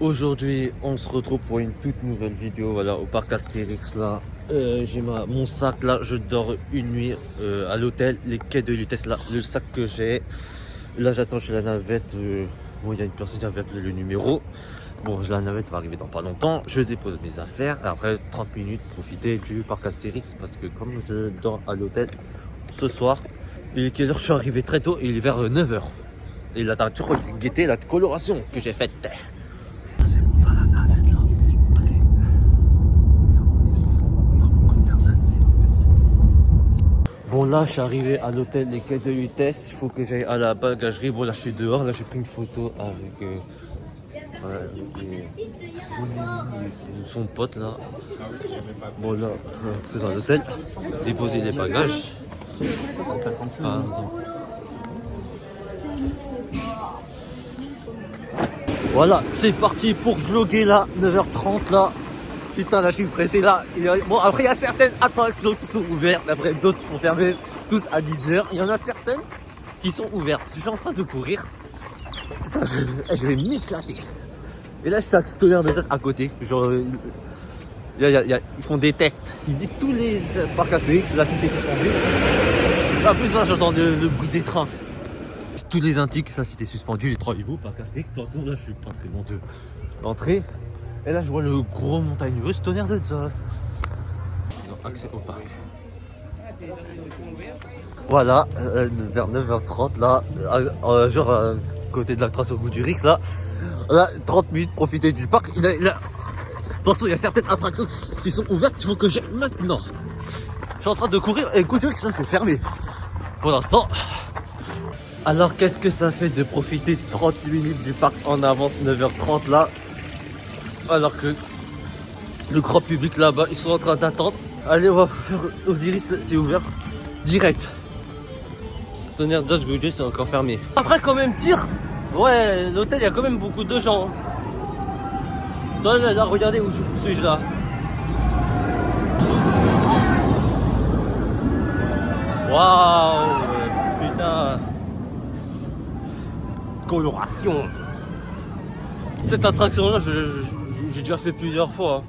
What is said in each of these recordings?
Aujourd'hui, on se retrouve pour une toute nouvelle vidéo, voilà, au parc Astérix là. J'ai mon sac là, je dors une nuit à l'hôtel, les quais de Lutèce là, le sac que j'ai. Là, j'attends chez la navette. Bon, il y a une personne qui avait appelé le numéro. Bon, la navette va arriver dans pas longtemps. Je dépose mes affaires. Et après 30 minutes, profiter du parc Astérix parce que comme je dors à l'hôtel ce soir, il est quelle heure? Je suis arrivé très tôt, il est vers 9h. Et là, t'as toujours guetté la coloration que j'ai faite. C'est bon, dans la navette là. Allez. On est pas beaucoup de personnes. Bon, là, je suis arrivé à l'hôtel Les Quais de Lutèce. Il faut que j'aille à la bagagerie. Bon, là, je suis dehors. Là, j'ai pris une photo avec son pote là. Bon, là, je vais rentrer dans l'hôtel. Déposer les bagages. Pardon. Voilà, c'est parti pour vlogger là, 9h30 là. Putain, là je suis pressé là. Bon, après il y a certaines attractions qui sont ouvertes, après d'autres qui sont fermées, tous à 10h. Il y en a certaines qui sont ouvertes. Je suis en train de courir. Putain, je vais m'éclater. Et là je suis à tonnerre de tests à côté. Genre, ils font des tests. Ils disent tous les parcs Astérix, la cité suspendue. En plus là j'entends le bruit des trains. Tous les indiques, ça c'était suspendu, les 3 hiboux, pas casté. De toute façon, là je suis pas très loin de l'entrée. Et là je vois le gros montagne russe tonnerre de Zeus. Je suis dans accès au parc. Voilà, vers 9h30 là, genre à côté de la trace au bout du Rix là. Là, 30 minutes, profiter du parc. Attention, il y a certaines attractions qui sont ouvertes, il faut que j'aille maintenant. Je suis en train de courir et le coup du Rix, ça c'est fermé. Pour l'instant. Alors qu'est-ce que ça fait de profiter 30 minutes du parc en avance, 9h30 là, alors que le grand public là-bas, ils sont en train d'attendre. Allez, on va faire Osiris, c'est ouvert direct. Tonnerre Judge Budget, c'est encore fermé. Après quand même dire, ouais, l'hôtel il y a quand même beaucoup de gens. Là, regardez où suis-je là. Waouh, putain. Coloration. Cette attraction là j'ai déjà fait plusieurs fois,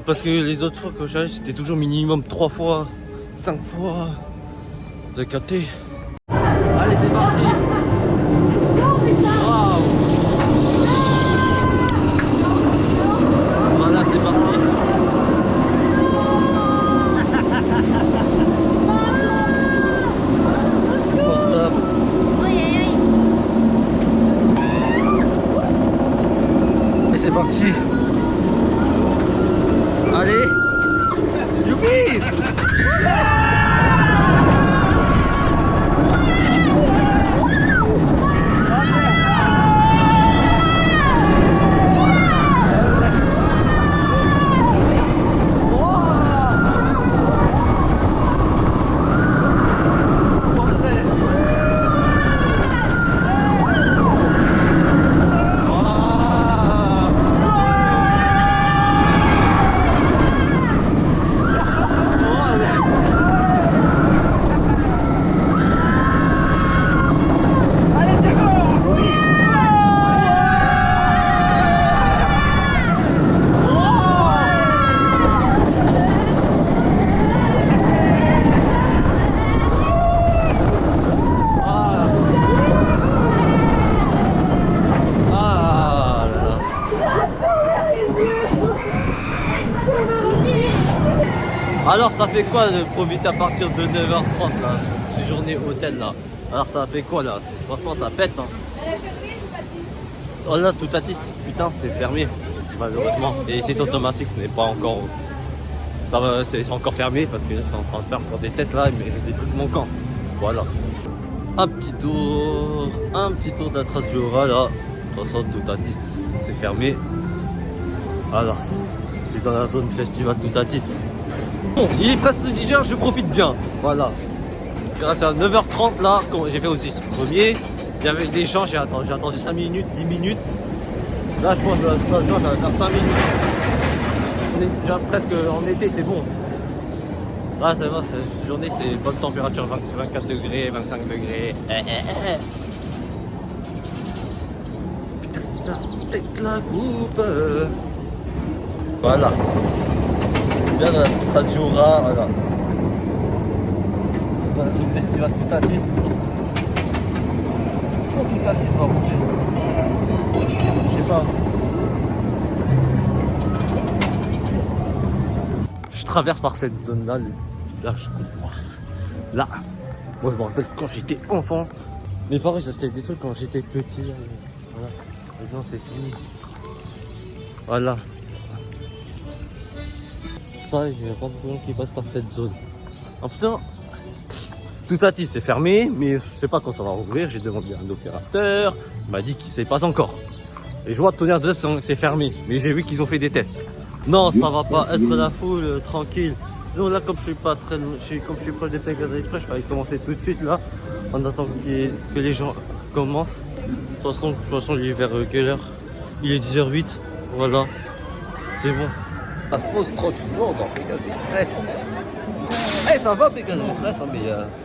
parce que les autres fois que j'allais c'était toujours minimum 3 fois 5 fois de capter. Allez, c'est parti. Waouh. Voilà, c'est parti. C'est parti. Allez. Youpi. Alors ça fait quoi de profiter à partir de 9h30 là, ces journées hôtel là? Alors ça fait quoi là? Franchement ça pète hein. Oh là, Toutatis, putain c'est fermé malheureusement. Et c'est automatique, ce n'est pas encore... Ça va, c'est encore fermé parce que c'est en train de faire encore des tests là, mais il reste des trucs manquants. Voilà. Un petit tour d'Atras Jura là. De toute façon Toutatis c'est fermé. Voilà. Je suis dans la zone festival Toutatis. Bon, il est presque 10h, je profite bien. Voilà. Grâce à 9h30 là, j'ai fait aussi ce premier. Il y avait des gens, j'ai attendu 5 minutes, 10 minutes. Là je pense que ça va faire 5 minutes. On est déjà presque en été, c'est bon. Là c'est bon, cette journée c'est bonne température, 24 degrés, 25 degrés. l'anniversaire avec la coupe. Voilà. Bien, ça jouera, voilà. Dans le festival Toutatis. Est-ce qu'on Toutatis va rouler? Je sais pas. Je traverse par cette zone-là, là, là. Moi je me rappelle quand j'étais enfant. Mes parents ils achetaient des trucs quand j'étais petit. Voilà. Maintenant c'est fini. Voilà. Ça, il y a pas de gens qui passent par cette zone. En putain, Toutatis c'est fermé, mais je sais pas quand ça va rouvrir. J'ai demandé à un opérateur, il m'a dit qu'il sait pas encore. Et je vois Tonnerre de Destin, c'est fermé, mais j'ai vu qu'ils ont fait des tests. Non, ça va pas être la foule, tranquille. Sinon là, comme je suis pas très, comme je suis proche des Pégases Express, je vais commencer tout de suite là, en attendant que les gens commencent. De toute façon, il est vers quelle heure? Il est 10h08, voilà, c'est bon. Ça se pose tranquillement dans Pégases Express. Eh, ça va Pégases Express, hein, mais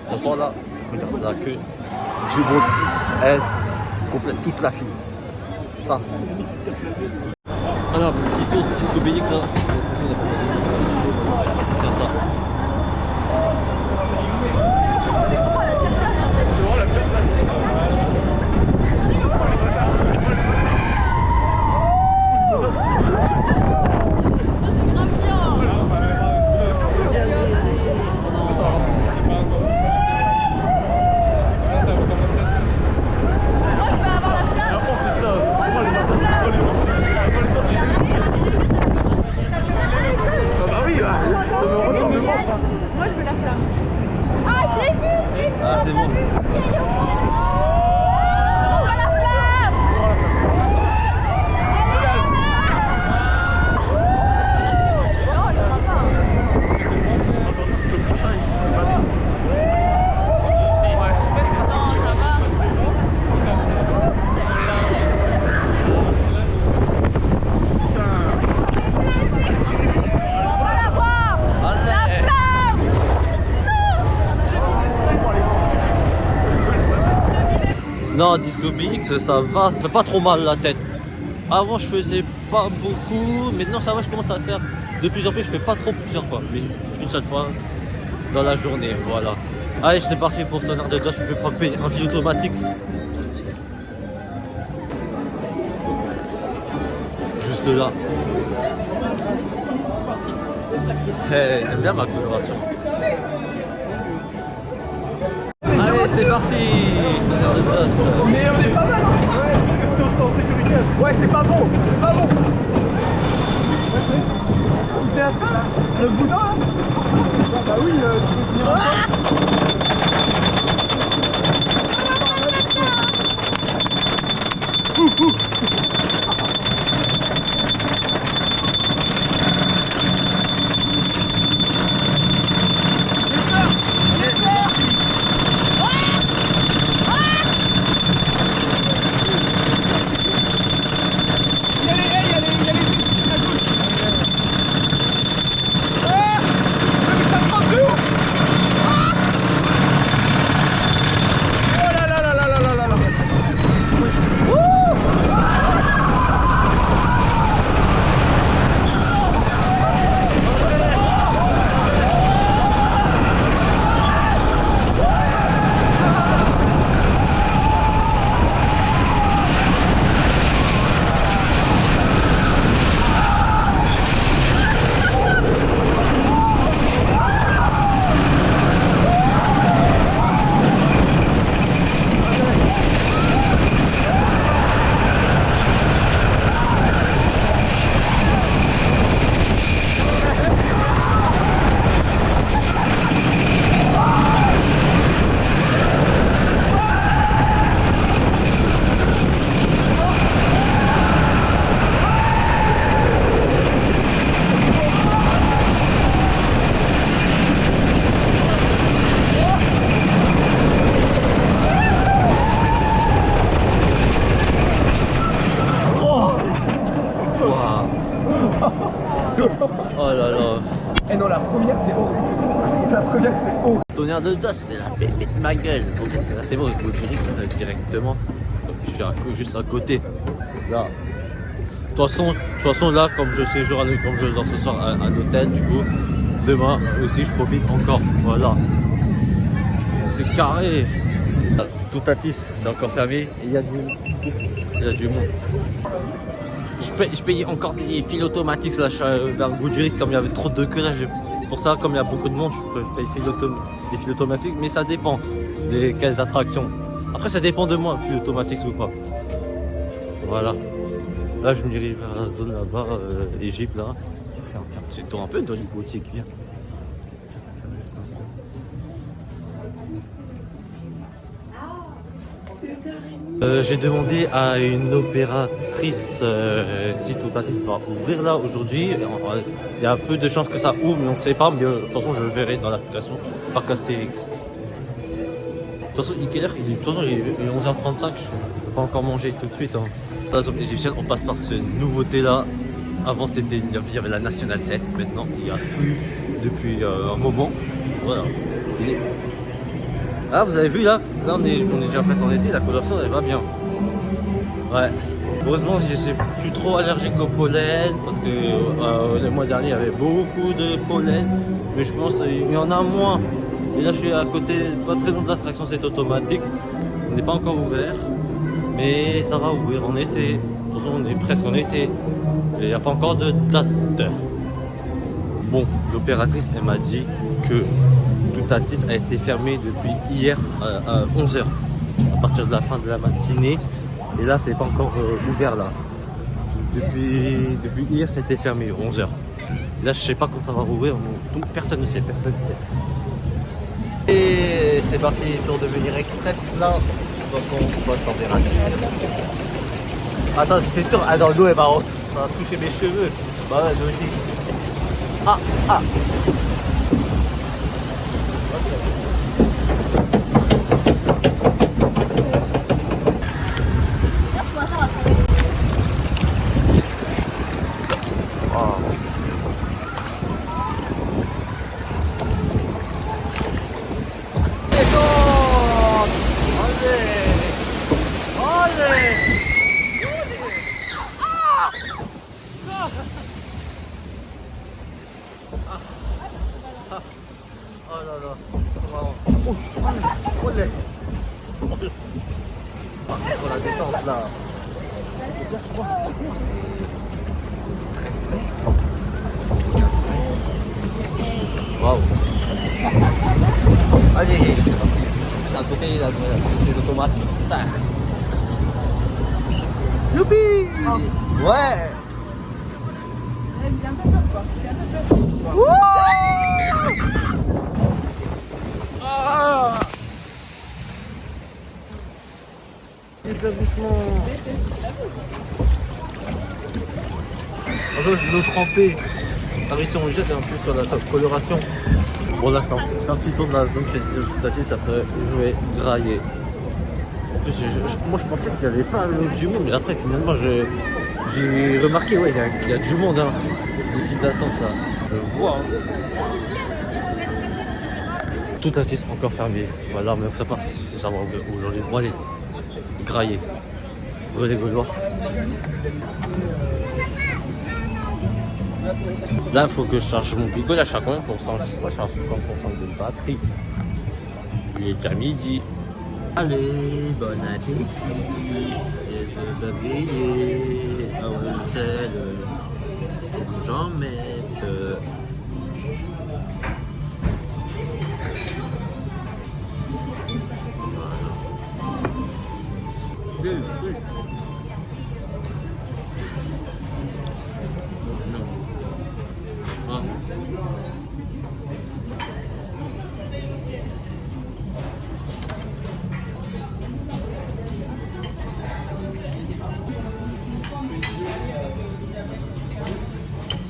franchement là, je regarde la queue du monde, elle complète toute la file. Ça. Voilà, petit tour de Disco Bélix, ça. Tiens ça. Moi je veux la flamme. Ah, je l'ai vu. Ah, c'est bon. On voit la flamme. Non, Disco BX, ça va, ça fait pas trop mal la tête. Avant, je faisais pas beaucoup, maintenant ça va, je commence à faire de plus en plus. Je fais pas trop plusieurs fois, mais une seule fois dans la journée, voilà. Allez, c'est parti pour Tonnerre de Destin, je vais frapper un fil automatique. Juste là. Hey, j'aime bien ma coloration. Allez, c'est parti. Mais on est pas mal, hein. Ouais, si on sent en sécurité. Ouais, c'est pas bon, c'est pas bon. Il fait à ça, là. Le boudin, là. Bah oui, tu peux venir Oh là là. Eh non, la première c'est horrible. La première c'est horrible. Tonnerre de Destin, c'est la bébête de ma gueule. En plus, c'est bon, avec le Brix directement. J'ai un coup juste à côté. Là. De toute façon, là, comme je séjourne, comme je dors ce soir à un hôtel, du coup, demain aussi, je profite encore. Voilà. C'est carré. Toutatis, c'est encore fermé. Et il y a du monde. Je paye encore des fils automatiques là, vers Goudry, comme il y avait trop de queue là. Pour ça, comme il y a beaucoup de monde, je paye des fils automatiques, mais ça dépend des quelles attractions. Après, ça dépend de moi, fils automatiques ou pas. Voilà. Là, je me dirige vers la zone là-bas, Égypte là. Faire un petit tour un peu dans les boutiques. Viens. J'ai demandé à une opératrice si Toutatis va ouvrir là aujourd'hui. Il y a un peu de chances que ça ouvre, mais on ne sait pas. Mais de toute façon, je le verrai dans l'application par Astérix. De toute façon, il est 11h35. Je ne peux pas encore manger tout de suite. Hein. Dans la zone égyptienne, on passe par cette nouveauté là. Avant, il y avait la National 7. Maintenant, il n'y a plus depuis un moment. Voilà. Ah, vous avez vu là, on est déjà presque en été, la coloration elle va bien. Ouais. Heureusement, je suis plus trop allergique au pollen parce que le mois dernier il y avait beaucoup de pollen, mais je pense qu'il y en a moins. Et là, je suis à côté, pas très loin de l'attraction, c'est automatique. On n'est pas encore ouvert, mais ça va ouvrir en été. De toute façon, on est presque en été. Et il n'y a pas encore de date. Bon, l'opératrice elle m'a dit que Toutatis a été fermé depuis hier à 11h, à partir de la fin de la matinée. Et là, c'est pas encore ouvert là. Depuis hier, c'était fermé, 11h. Là, je sais pas quand ça va rouvrir, donc personne ne sait, Et c'est parti, tour de venir express là, dans son bonne température. Attends, c'est sûr, dans l'eau est marrante, ça va toucher mes cheveux. Bah ouais, nous aussi. Ah. Oh là là, trop marrant. Olé. Parti pour la descente là. Je pense que c'est 13 mètres. 15 mètres. Waouh. Allez, c'est à côté là, c'est automatique. Ça. Youpi. Ouais. Établissement. L'eau trempée. La mission obligée, c'est un peu sur la coloration. Bon, là, c'est un petit tour de la zone chez Toutatis, ça peut jouer grailler. En plus, moi, je pensais qu'il n'y avait pas du monde, mais après, finalement, j'ai remarqué, ouais, il y a du monde, hein. Les files d'attente là. Je vois. Hein. Toutatis encore fermé. Voilà, mais on ne sait pas si ça va aujourd'hui. Bon, allez, grailler. Relais gaulois. Là, il faut que je charge mon picole à chaque combien de pourcents? Je crois que je suis à 60% de batterie. Il est déjà midi. Allez, bon appétit. Et de baguiller. Ah ouais, c'est le. J'en mets.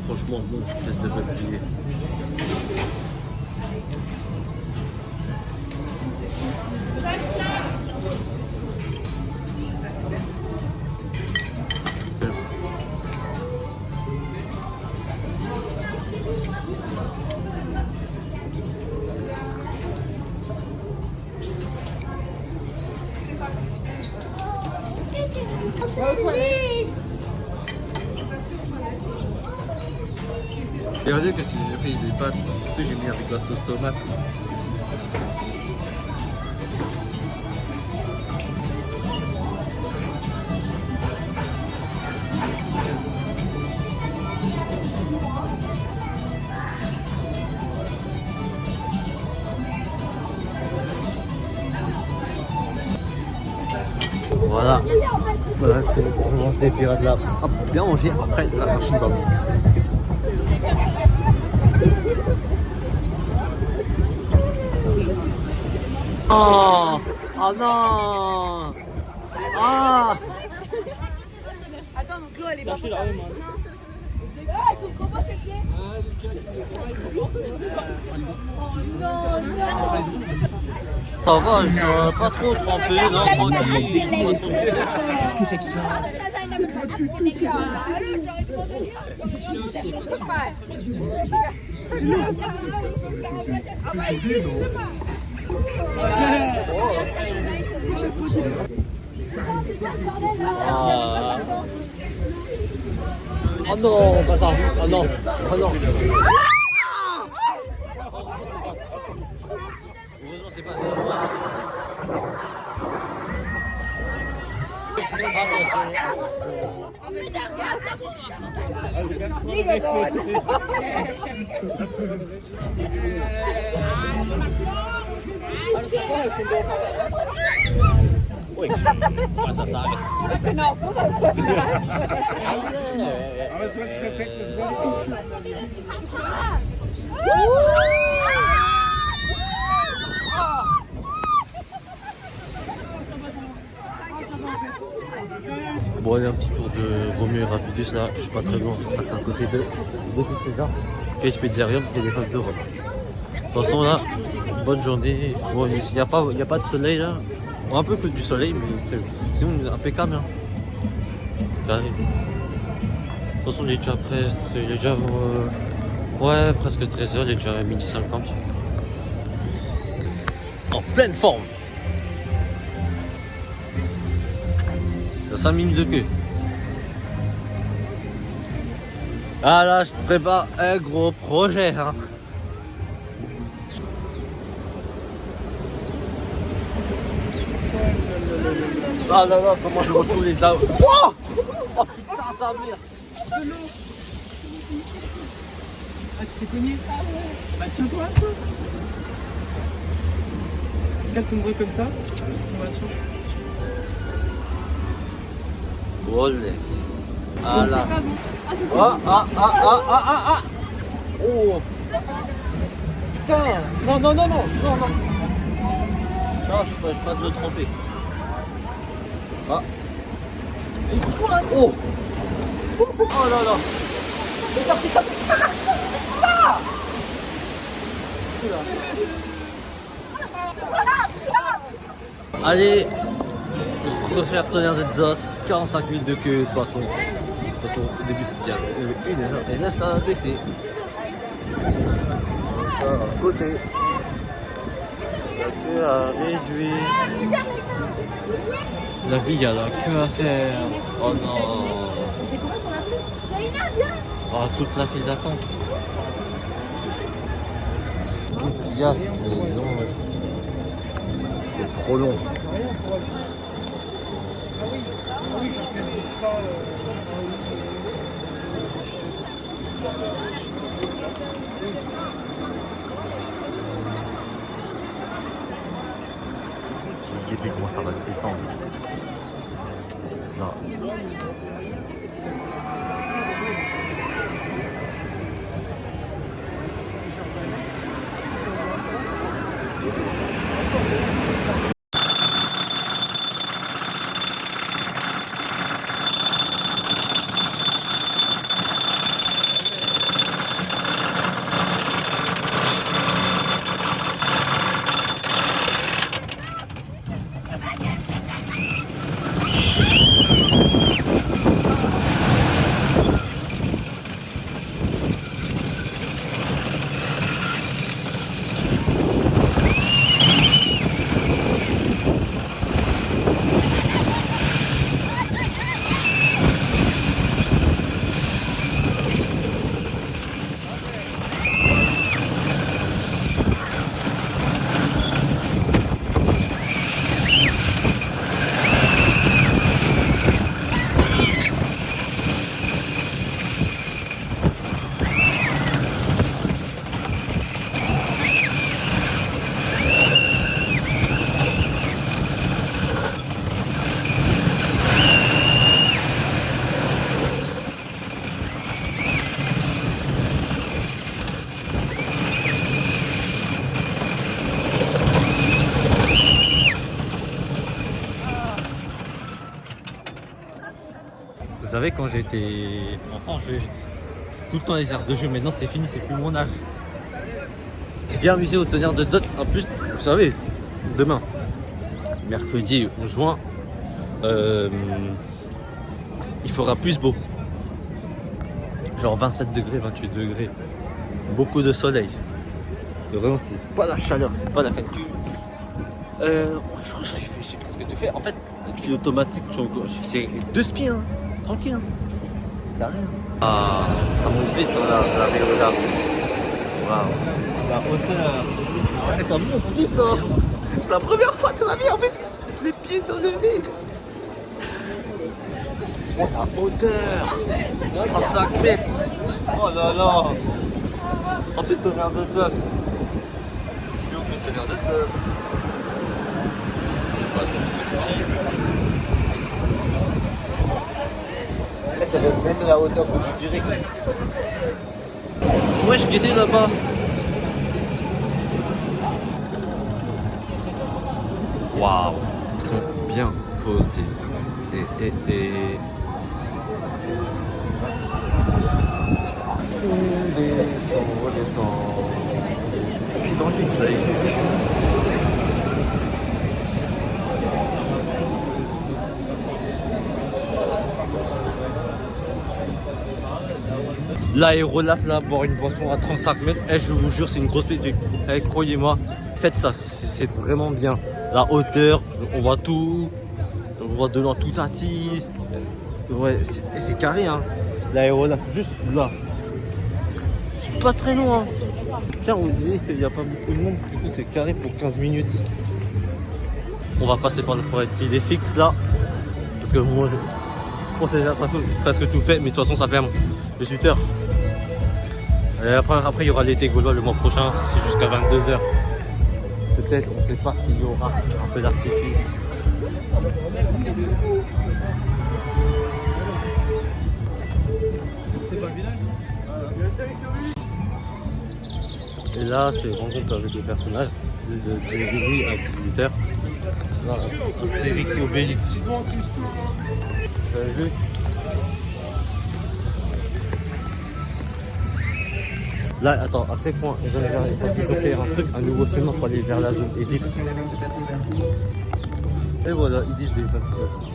Franchement, bon, espèce de peuplier. Go, Regardez que j'ai pris des pâtes, que j'ai mis avec la sauce tomate. Voilà. Voilà, on mange des pirates là. Hop, bien manger après la machine d'homme. Oh, oh non. Ah. Attends, donc l'eau elle est pas Lâchez la main. Ah, il faut qu'on voit ses pieds. Ça va, ils sont pas trop trempés, non, tranquille. Qu'est-ce que c'est que ça? Ah. Oh non, pas ça. Oh non, oh non. Heureusement, c'est pas ça. Oui, ça s'arrête. Non, ça va se Bon, allez, un petit tour de Roméo et Rapidus là, je suis pas très loin, on passe à côté de César, Case Pizzerium et les faces d'Europe. De toute façon là, bonne journée. Bon, il n'y a pas de soleil là, bon, un peu que du soleil, mais c'est impeccable. Hein. Carré. De toute façon, il est déjà presque, il est déjà ouais, presque 13h, il est déjà 12h50. En pleine forme. 5 minutes de queue. Ah là, je prépare un gros projet. Hein. Ah là là, comment je retrouve les arbres. Oh, oh putain, ça merde. De l'eau. Ah, tu t'es cogné? Bah tiens-toi un peu. Regarde ton bruit comme ça. On va dessus. Olé. Ah là. Ah ah ah ah ah ah ah. Oh. Putain. Non non non non non non. Non, je peux pas me tromper. Ah. Oh. Oh là là. Allez, refaire tonnerre de Zos, 45 minutes de queue, de toute façon. Au début c'était bien 1 heure, et là ça a baissé. Ça, à côté. La queue a réduit. La vie, il y a la queue à faire. Oh non. Oh, toute la file d'attente. Il y a, c'est trop long. Qu'est-ce qui fait comment ça va descendre? Là. quand j'étais enfant, je faisais tout le temps les aires de jeu. Maintenant, c'est fini, c'est plus mon âge. Bien amusé au tonnerre de Dot. En plus, vous savez, demain, mercredi 11 juin, il fera plus beau. Genre 27 degrés, 28 degrés. Beaucoup de soleil. Et vraiment, c'est pas la chaleur, c'est pas la calcul. Je crois que j'ai presque tout fait. En fait, le fil automatique, c'est 2 spies, hein. Tranquille. Hein. C'est rien. Ah, ça monte vite là, la vélo là. Waouh. La hauteur. Ça monte vite, hein. C'est la première fois de ma vie, en plus, les pieds dans le vide. Oh, la hauteur. 35 mètres. Oh là là. En plus, tonnerre de tasse. Plus haut que tonnerre de tasse. Là, ça va même la hauteur du Rex. Ouais, je guettais là-bas. Waouh, très bien posé. Et... On redescend. Puis dans le vide, ça y est. L'aérolaf là, boire une boisson à 35 mètres, je vous jure, c'est une grosse piste. Croyez-moi, faites ça, c'est vraiment bien. La hauteur, on voit tout, on voit de loin tout attise. Ouais, c'est carré, hein. L'aérolaf, juste là. C'est pas très long, hein. Tiens, vous disiez, il n'y a pas beaucoup de monde, du coup, c'est carré pour 15 minutes. On va passer par la forêt de fixe là, parce que moi, je pense que c'est presque tout fait, mais de toute façon, ça ferme. 18h. Et après, il y aura l'été gaulois le mois prochain, c'est jusqu'à 22h. Peut-être, on ne sait pas s'il y aura un feu d'artifice. Et là, c'est rencontre avec les personnages de minuit à 18h. Là, Astérix et Obélix. Vous avez vu ? Là, attends, à quel point parce qu'ils ont fait un nouveau chemin pour aller vers la zone Égypte. Et voilà, ils disent des informations.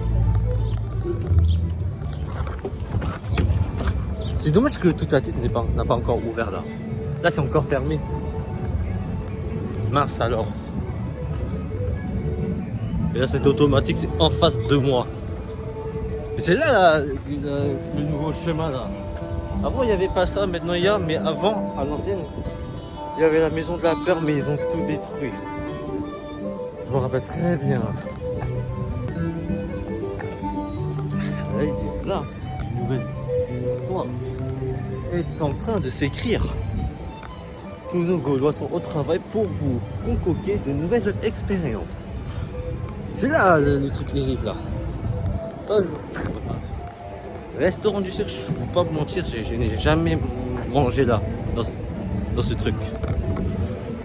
C'est dommage que tout Athis n'a pas encore ouvert là. Là, c'est encore fermé. Mince alors. Et là, c'est automatique, c'est en face de moi. Mais c'est là, le nouveau chemin là. Avant il n'y avait pas ça, maintenant il y a, mais avant, à l'ancienne, il y avait la maison de la peur, mais ils ont tout détruit. Je me rappelle très bien. Là ils disent là, une nouvelle histoire est en train de s'écrire. Tous nos Gaulois sont au travail pour vous concocter de nouvelles expériences. C'est là le truc terrible là. Ça, restaurant du cirque, je ne vais pas me mentir, je n'ai jamais mangé là, dans ce truc.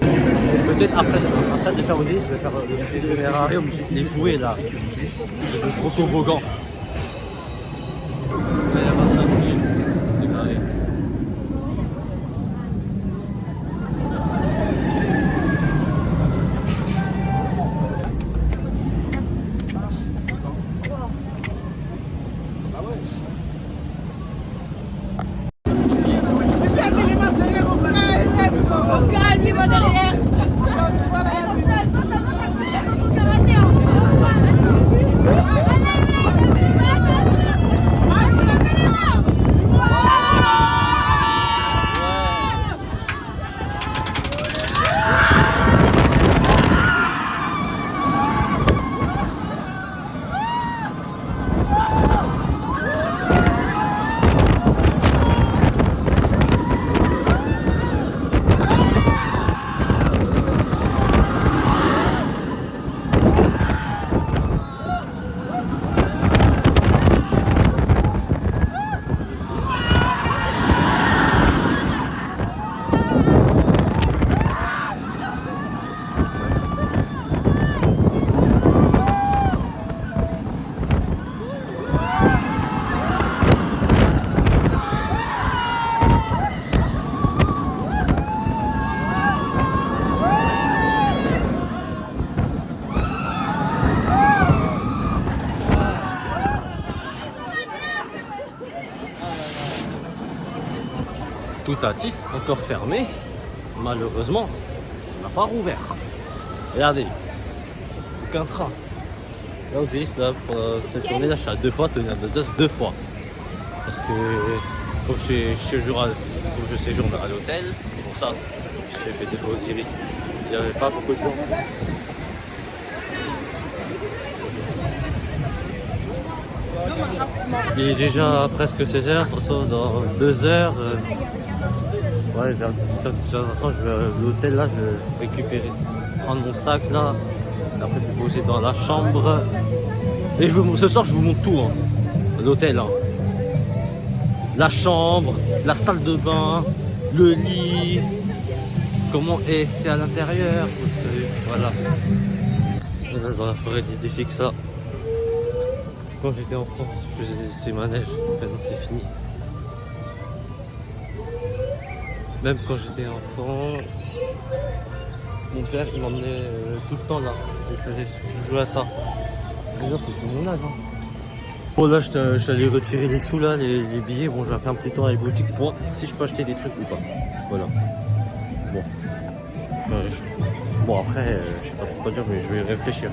Peut-être après de faire aussi, je vais faire le terrarium, les bouées là, le gros toboggan. Calme-moi derrière. Attention, ton karaté. Tout à Tis, encore fermé. Malheureusement, ça n'a pas rouvert. Regardez, aucun train. Là aussi, là, pour cette journée-là, je suis à 2 fois tenir de 2 fois. Parce que comme je séjourne à l'hôtel, c'est pour ça que j'ai fait 2 fois Osiris. Il n'y avait pas beaucoup de gens. Il est déjà presque 16h, dans 2 heures. Ouais, vers 18h, 18h30, je vais à l'hôtel là, je vais récupérer, prendre mon sac là, et après me poser dans la chambre. Et ce soir, je vous montre tout, hein, l'hôtel. Hein. La chambre, la salle de bain, le lit, comment c'est à l'intérieur, parce que voilà. Là, dans la forêt d'Idéfix, ça. Quand j'étais enfant, je faisais ces manèges, maintenant c'est fini. Même quand j'étais enfant, mon père il m'emmenait tout le temps là. Je jouais à ça. Déjà c'était mon âge. Hein. Bon là je suis allé retirer les sous là, les billets. Bon je vais faire un petit tour à la boutique pour voir si je peux acheter des trucs ou pas. Voilà. Bon. Bon après, je sais pas trop quoi dire mais je vais réfléchir.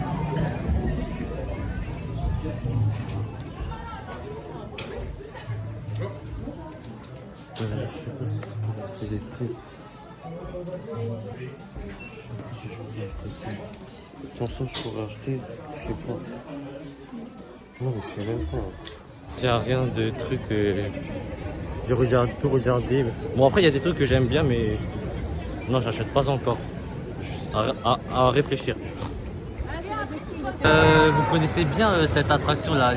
Je sais pas si je peux acheter des trucs. Je sais pas si je peux acheter ça. Pour ça, je pourrais acheter, je sais pas. Non, mais je sais même pas. Il n'y a rien de trucs. J'ai tout regardé. Bon, après, il y a des trucs que j'aime bien, mais non, j'achète pas encore. À réfléchir. Vous connaissez bien cette attraction là,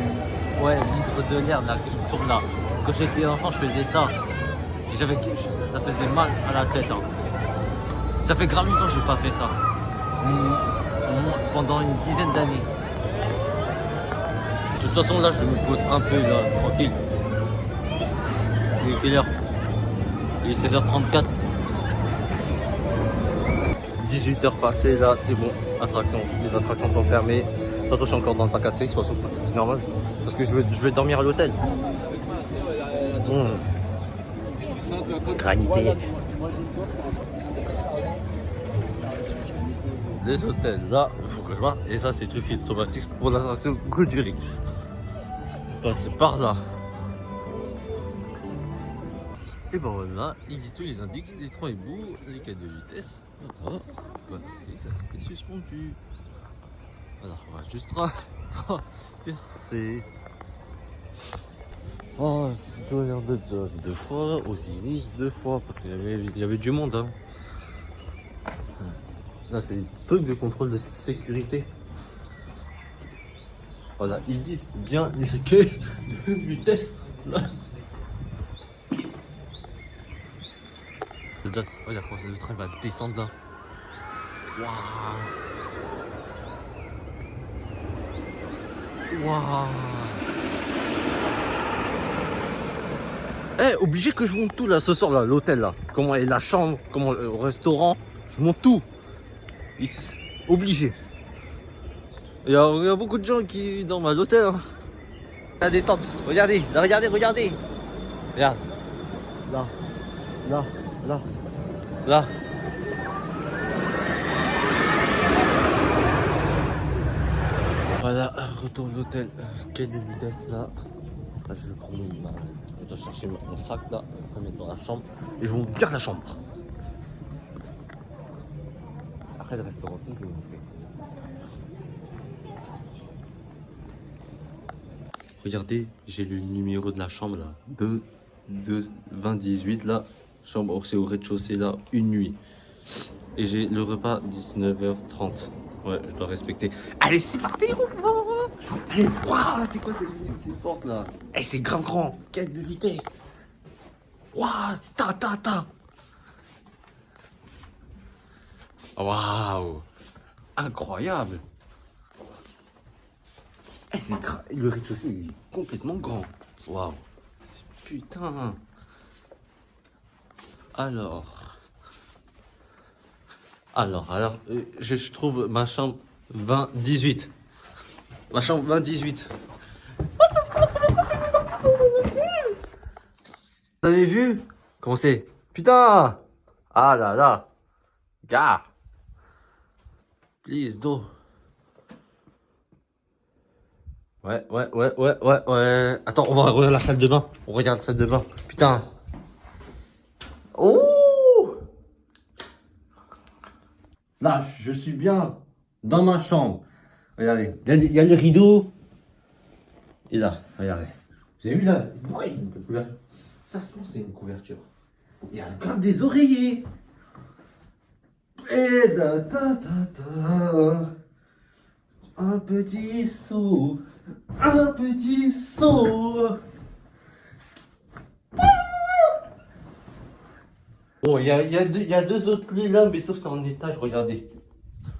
ouais, l'hydre de l'air là qui tourne là. Quand j'étais enfant, je faisais ça. Et ça faisait mal à la tête. Hein. Ça fait grave longtemps que j'ai pas fait ça. Pendant une dizaine d'années. De toute façon là je me pose un peu là, tranquille. Il est quelle heure? Il est 16h34. 18h passées là, c'est bon. Les attractions sont fermées. De toute façon je suis encore dans le pack à 6, c'est normal. Parce que je vais dormir à l'hôtel. Granité. Les hôtels, là, il faut que je vois. Et ça, c'est truffé automatique pour l'attraction Goodurix. Passer par là. Et ben voilà, il dit tous les indices, les 3 ébouts, les caisses de vitesse. Voilà. Ça c'était suspendu. Alors, on va juste traverser. Oh, je dois regarder 2 fois, Osiris 2 fois, parce qu'il y avait du monde. Hein. Là, c'est des trucs de contrôle de sécurité. Voilà, ils disent bien les quais de vitesse. Là. Le train va descendre là. Waouh. Eh, obligé que je monte tout là ce soir là, l'hôtel là. Comment est la chambre, comment le restaurant, je monte tout. Obligé. Il y a beaucoup de gens qui dorment à l'hôtel. Hein. La descente, regardez, regardez. Regarde. Là. Voilà, retour à l'hôtel. Quai de vitesse là. Après, je vais prendre je dois chercher mon sac là, je vais mettre dans la chambre et je vais vous garder la chambre. Après le restaurant aussi, je vais vous montrer. Regardez, j'ai le numéro de la chambre là, 2018 là, chambre c'est au rez-de-chaussée là, une nuit. Et j'ai le repas 19h30. Ouais, je dois respecter. Allez, c'est parti. Allez, waouh, c'est quoi cette porte là? Eh, c'est grave grand. Quête de vitesse. Waouh, ta. Waouh, incroyable. Eh, c'est le rez-de-chaussée il est complètement grand. Waouh, putain. Alors, je trouve ma chambre 2018. Ma chambre 2018. Vous avez vu? Comment c'est? Putain! Ah là là! Gars! Please, do. Ouais. Attends, on va regarder la salle de bain. On regarde la salle de bain. Putain. Oh! Là, je suis bien dans ma chambre. Regardez, il y a le rideau. Et là, regardez. Vous avez vu là? Pourquoi il y a une couverture? Ça se pense c'est une couverture. Il y a grave des oreillers. Et un petit saut. Un petit saut. Bon, il y a deux autres lits là, mais sauf c'est en étage, regardez.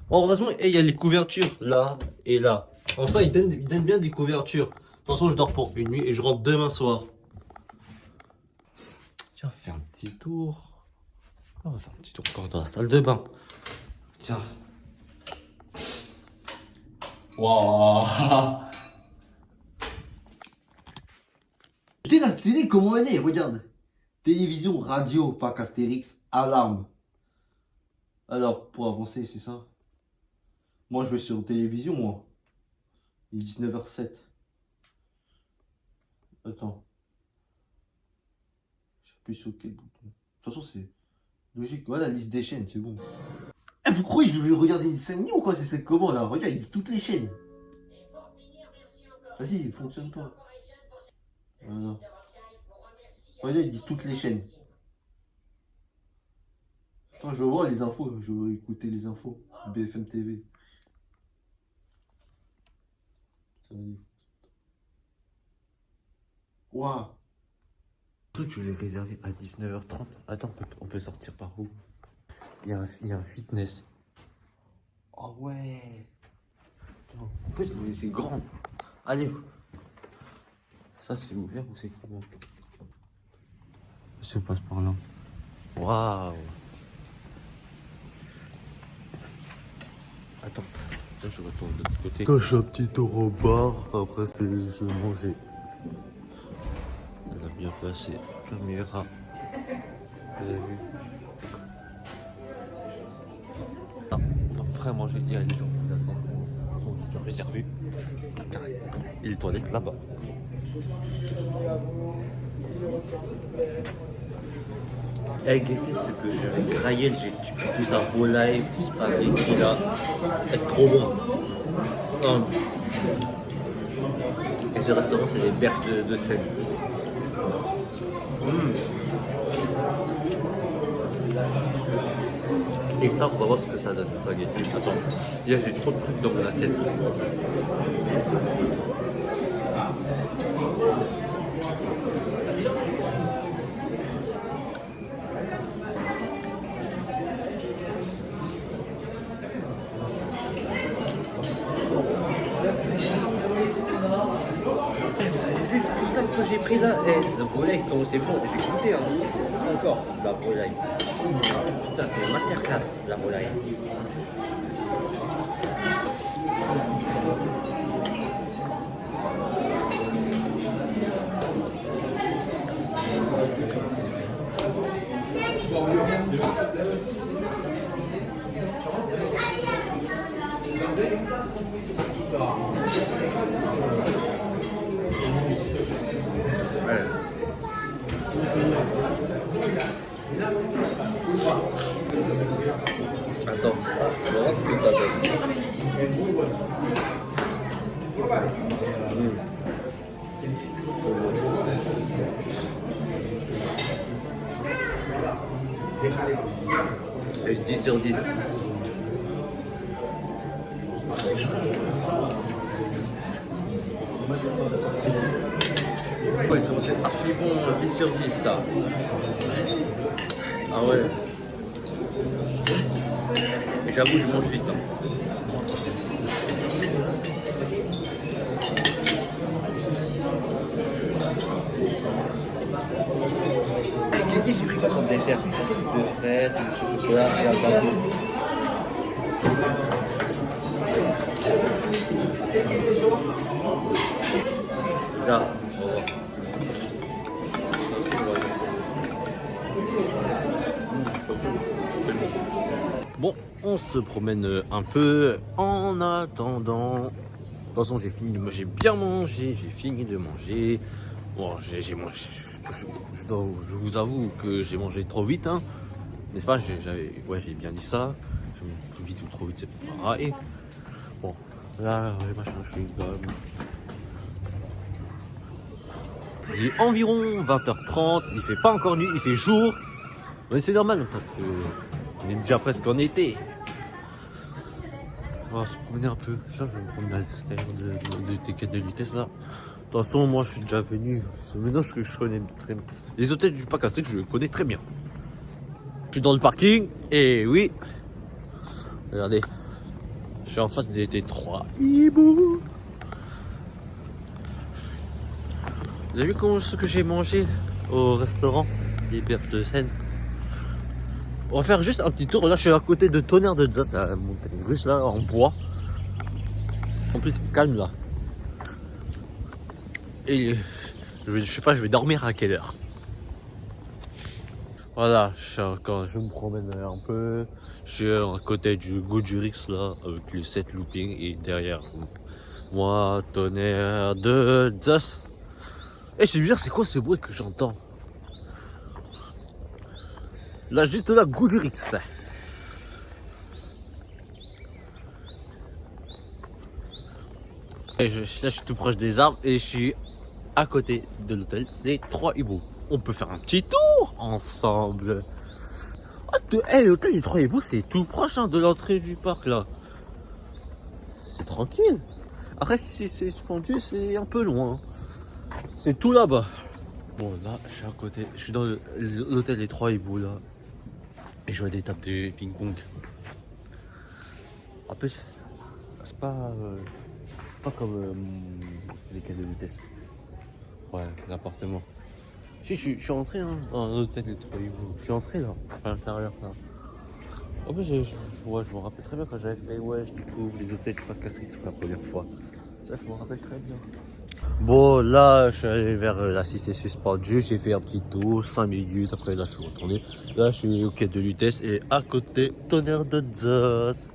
Bon, heureusement, il y a les couvertures là et là. Enfin, ils donnent bien des couvertures. De toute façon, je dors pour une nuit et je rentre demain soir. Tiens, on fait un petit tour. On va faire un petit tour encore dans la salle de bain. Tiens. Waouh! Putain, la télé, comment elle est? Regarde. Télévision, radio, pack Astérix, alarme. Alors, pour avancer, c'est ça? Moi, je vais sur télévision, moi. Il est 19h07. Attends. J'appuie sur quel bouton? De toute façon, c'est logique. Voilà la liste des chaînes, c'est bon. Eh, vous croyez que je vais regarder une scène ou quoi? C'est cette commande là. Regarde, ils disent toutes les chaînes. Vas-y, il fonctionne pas. Voilà. Regarde, ils disent toutes les chaînes. Attends, je veux voir les infos. Je veux écouter les infos. BFM TV. Waouh! Truc, je l'ai réservé à 19h30. Attends, on peut sortir par où? Il y a un fitness. Oh ouais! En plus, c'est grand. Allez! Ça, c'est ouvert ou c'est comment? Ça passe par là. Waouh! Attends, je retourne de l'autre côté. Tâche un petit tour au bar. Après, je vais manger. Elle a bien placé. Caméra. Vous avez vu? Ah, on va après manger. Il y a les gens qui attendent. Ils ont réservé. Et les toilettes là-bas. Avec les ce que je vais grailler, j'ai tout ça volaille, tout spaghetti là. C'est trop bon. Et ce restaurant, c'est des perches de sel. Et ça, on va voir ce que ça donne, le spaghetti. Attends, j'ai trop de trucs dans mon assiette. Vous avez vu tout ça que j'ai pris là? La volaille, comment c'est bon? J'ai goûté encore la volaille. Putain, c'est masterclass la volaille. Attends, on va voir ce que ça donne. Et 10 sur 10. Ouais, c'est archi bon, 10 sur 10 ça. Ah ouais. Et j'avoue, je mange vite. J'ai pris quoi comme dessert? De fraises, de chocolat et un gâteau. Ça. Bon, on se promène un peu en attendant. De toute façon, j'ai bien mangé, j'ai fini de manger. Bon, j'ai mangé. Je vous avoue que j'ai mangé trop vite, hein. N'est-ce pas? J'ai bien dit ça. J'ai mangé trop vite ou trop vite, c'est pareil. Bon, là, machin, je suis comme. Il est environ 20h30, il fait pas encore nuit, il fait jour. Mais c'est normal parce que on est déjà presque en été. On va se promener un peu. Là, je vais me promener à l'extérieur de tickets de vitesse là. De toute façon, moi je suis déjà venu. C'est maintenant que je connais très bien. Les hôtels du Parc Astérix, je les connais très bien. Je suis dans le parking et oui. Regardez. Je suis en face des 3 hiboux. Vous avez vu ce que j'ai mangé au restaurant Les Berges de Seine? On va faire juste un petit tour. Là, je suis à côté de Tonnerre de Zeus, la montagne russe là, en bois. En plus, c'est calme là. Et je sais pas, je vais dormir à quelle heure? Voilà, je me promène un peu. Je suis à côté du Goudurix là, avec le 7 looping. Et derrière moi, Tonnerre de Zeus. Et je vais me dire, c'est quoi ce bruit que j'entends? Là, juste là, Goudurix. Et là, je suis tout proche des arbres et je suis à côté de l'hôtel des 3 hiboux. On peut faire un petit tour ensemble. L'hôtel des 3 hiboux, c'est tout proche hein, de l'entrée du parc là. C'est tranquille. Après, si c'est suspendu, c'est un peu loin. C'est tout là-bas. Bon, là, je suis à côté. Je suis dans l'hôtel des 3 hiboux là. Et je vois des tables de ping-pong. En plus, c'est pas comme les cas de vitesse. Ouais, l'appartement. Si, je suis rentré hein, dans l'hôtel des 3 hiboux. Je suis rentré là, à l'intérieur là. En plus, je me rappelle très bien quand j'avais fait, je découvre les hôtels du Parc Astérix pour la première fois. Ça, je me rappelle très bien. Bon, là, je suis allé vers la cité suspendue. J'ai fait un petit tour, 5 minutes. Après, là, je suis retourné. Là, je suis au quai de Lutèce et à côté, Tonnerre de Zeus.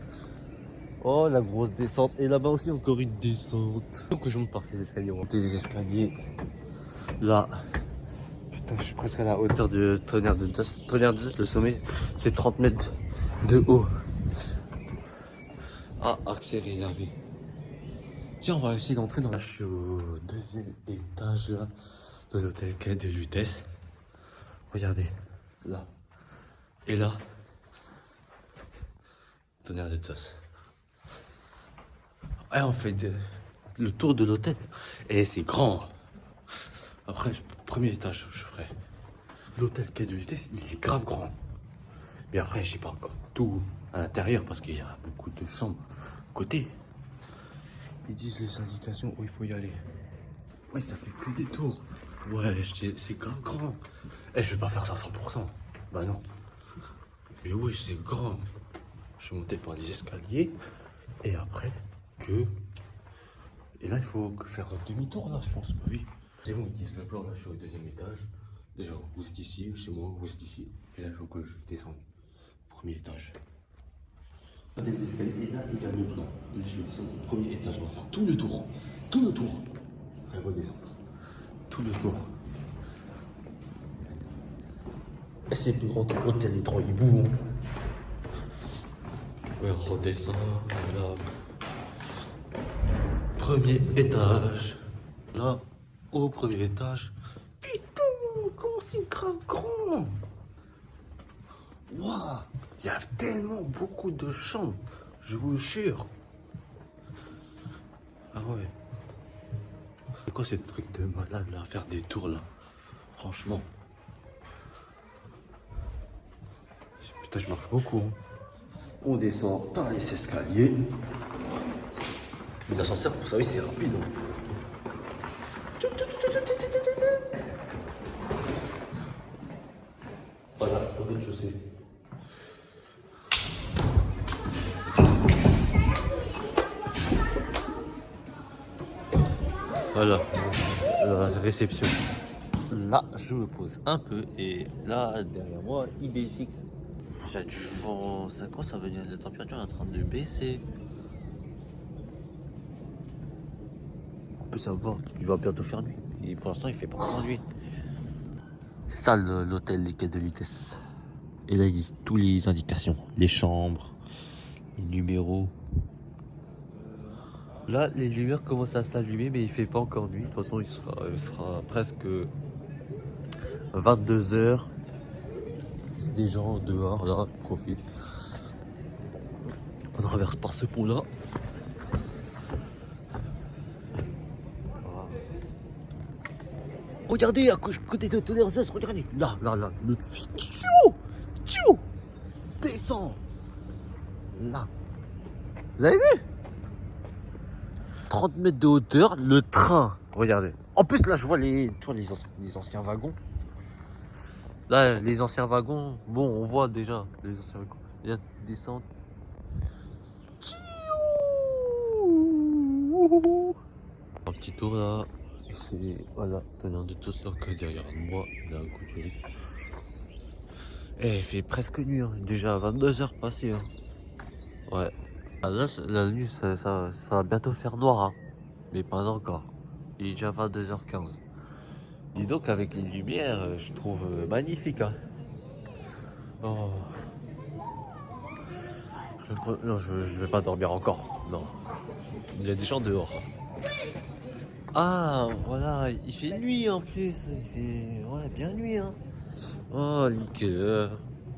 Oh, la grosse descente. Et là-bas aussi, encore une descente. Donc, je monte par ces escaliers. Monter les escaliers. Là. Putain, je suis presque à la hauteur de Tonnerre de Zeus. Tonnerre de Zeus, le sommet, c'est 30 mètres de haut. Ah, accès réservé. Tiens, on va essayer d'entrer dans la... Je suis au 2e étage là, de l'hôtel quai de Lutèce. Regardez, là. Et là, Tonnerre de Zeus. Ouais, on fait le tour de l'hôtel. Et c'est grand. Après, premier étage, je ferai. L'hôtel quai de Lutèce, il est grave grand. Mais après, je sais pas encore tout à l'intérieur parce qu'il y a beaucoup de chambres côté. Ils disent les indications où il faut y aller. Ouais, ça fait que des tours. Ouais, c'est grave grand. Et je vais pas faire ça 100%. Bah non. Mais oui, c'est grand. Je suis monté par les escaliers. Et après, Et là, il faut faire demi-tour, là, je pense. Bah oui. C'est bon, ils disent le plan, là, je suis au 2e étage. Déjà, vous êtes ici, chez moi, vous êtes ici. Et là, il faut que je descende. 1er étage. Les escaliers, et là, il y a le plan. Là, je vais descendre au 1er étage. On va faire tout le tour. Tout le tour. Après, redescendre. Tout le tour. Et c'est le plus grand hôtel des 3 hiboux. Ouais, redescendre. Là. 1er étage. Là, au 1er étage. Putain, comment c'est grave grand. Waouh, il y a tellement beaucoup de chambres, je vous jure. Ah ouais. C'est quoi ce truc de malade là, faire des tours là? Franchement. Putain, je marche beaucoup. Hein. On descend par les escaliers. Mais l'ascenseur, pour ça, oui, c'est rapide. Hein. Voilà, au rez-de-chaussée. Voilà, la réception. Là, je me pose un peu et là, derrière moi, IB6. Il y a du vent, ça commence à venir, la température est en train de baisser. En plus ça va, il va bientôt faire nuit. Et pour l'instant il fait pas encore nuit. C'est ça l'hôtel Les Quais de Lutèce. Et là ils disent toutes les indications, les chambres, les numéros. Là les lumières commencent à s'allumer mais il fait pas encore nuit. De toute façon il sera presque 22 h. Des gens dehors là profitent. On traverse par ce pont là. Regardez à côté de Tonnerre, regardez là, le tio descend là. Vous avez vu 30 mètres de hauteur, le train. Regardez. En plus là je vois les anciens wagons. Là les anciens wagons, bon on voit déjà les anciens wagons. Il y a des descente. Un petit tour là. C'est voilà, tenant de tout ça que derrière moi, la Couturix. Et il fait presque nuit, hein. Déjà 22 h passées. Hein. Ouais. Ah, là, la nuit, ça va bientôt faire noir. Hein. Mais pas encore. Il est déjà 22 h 15. Dis donc, avec les lumières, je trouve magnifique. Hein. Oh. Non, je vais pas dormir encore. Non. Il y a des gens dehors. Ah, voilà, il fait nuit en plus. Il fait ouais, bien nuit. Hein. Oh, nickel.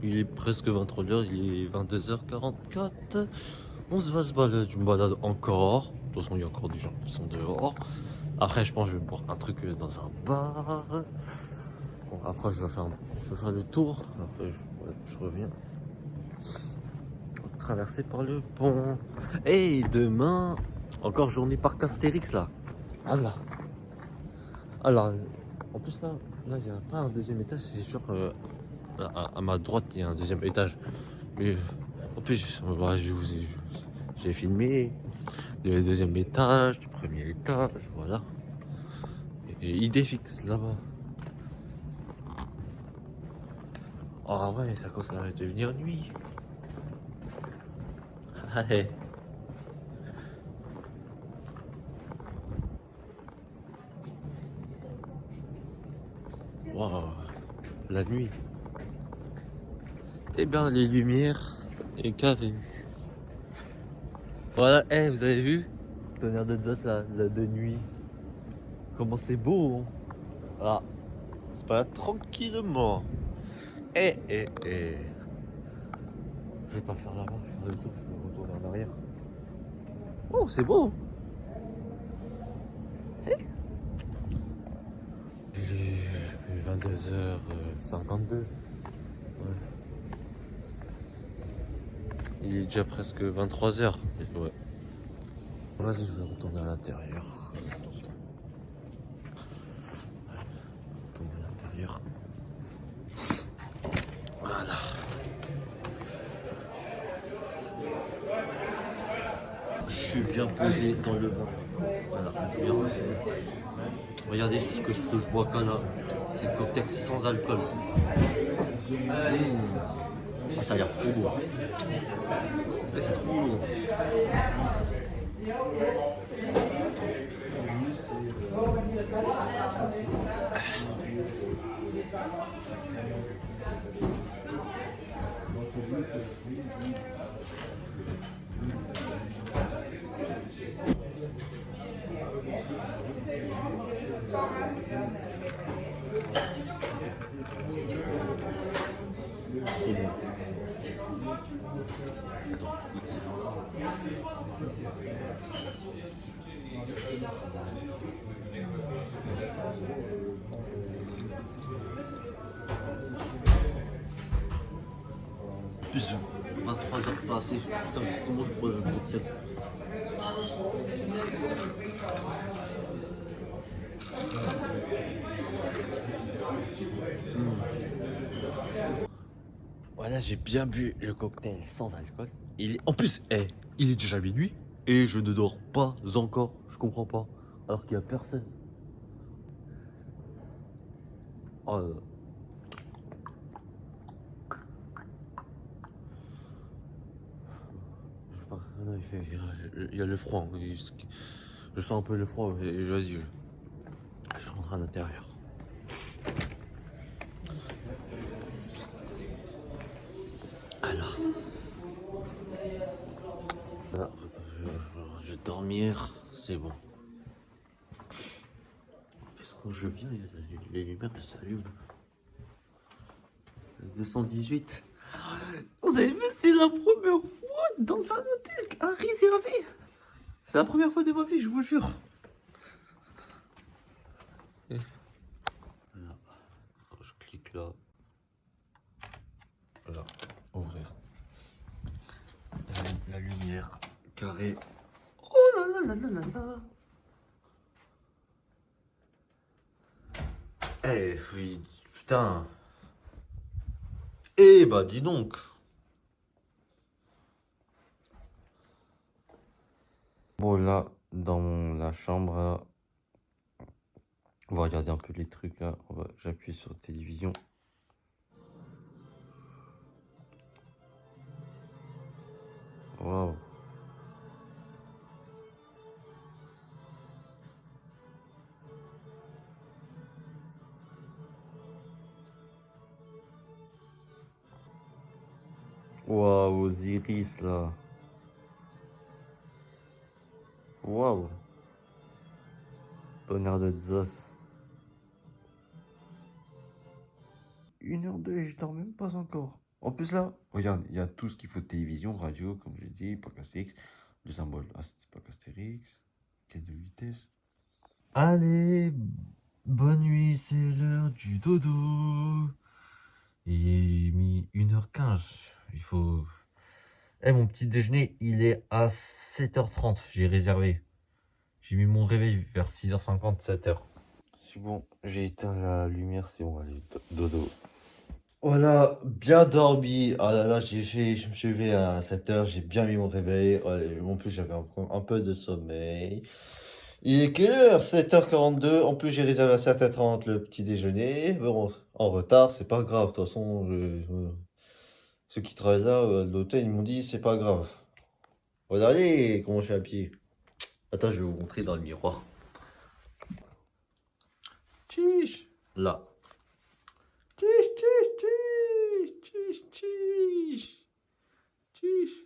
Il est presque 23 h, il est 22 h 44. On se va se balader, je me balade encore. De toute façon, il y a encore des gens qui sont dehors. Après, je pense que je vais boire un truc dans un bar. Bon, après, je vais faire le tour. Après, je reviens. Traversé par le pont. Et demain, encore journée parc Astérix là. Ah là. Alors, en plus là, il n'y a pas un deuxième étage, c'est sûr à ma droite il y a un deuxième étage. Mais en plus, j'ai filmé le deuxième étage, le premier étage, voilà. Et idée fixe là-bas. Ah ouais, ça commence à devenir nuit. Allez. Wow, la nuit. Eh bien, les lumières et carré. Voilà, vous avez vu Tonnerre de Zeus là, de nuit. Comment c'est beau. Hein. Ah, c'est pas là tranquillement. Je vais pas le faire là-bas, je vais faire le tour, je vais me retourner en arrière. Oh, c'est beau. Il est 22 h 52. Ouais. Il est déjà presque 23 h. Ouais. Vas-y, je vais retourner à l'intérieur. Retourner à l'intérieur. Voilà. Je suis bien posé dans le banc. Voilà, bien. Regardez ce que je bois quand là. C'est cocktail sans alcool. Ah, ça a l'air trop beau. C'est trop beau. Plus 23 h passées. Putain, comment je bois le cocktail? Voilà, j'ai bien bu le cocktail sans alcool. En plus, il est déjà minuit et je ne dors pas encore. Je comprends pas. Alors qu'il n'y a personne. Oh là là. il y a le froid. Je sens un peu le froid. Vas-y, je rentre à l'intérieur. Alors. Là, je vais dormir. C'est bon. Est-ce que je viens, les lumières elles s'allument. 218. Vous avez vu, c'est la première fois dans un hôtel à réserver. C'est la première fois de ma vie, je vous jure. Voilà. Je clique là. Voilà, ouvrir. La lumière carrée. Oh là là là là là là. Eh, oui, putain. Eh bah dis donc. Bon là, dans la chambre, là, on va regarder un peu les trucs là. J'appuie sur télévision. Waouh. Waouh, Osiris là. Waouh. Tonnerre de Zeus. 1h02 et je dors même pas encore. En plus là, regarde, il y a tout ce qu'il faut de télévision, radio, comme j'ai dit, Pack Astérix, le symbole Pack Astérix, quai de vitesse. Allez, bonne nuit, c'est l'heure du dodo. Il est mis 1h15. Il faut. Eh, mon petit déjeuner, il est à 7h30. J'ai réservé. J'ai mis mon réveil vers 6h50, 7h. C'est bon, j'ai éteint la lumière, c'est bon, allez, dodo. Voilà, bien dormi. Ah là là, je me suis levé à 7h, j'ai bien mis mon réveil. En plus, j'avais un peu de sommeil. Il est quelle heure? 7h42. En plus, j'ai réservé à 7h30 le petit déjeuner. Bon, en retard, c'est pas grave. De toute façon, ceux qui travaillent là, à l'hôtel, ils m'ont dit, c'est pas grave. Regardez comment je suis à pied. Attends, je vais vous montrer dans le miroir. Chiche. Là. Chiche, chiche, chiche, chiche, chiche, chiche.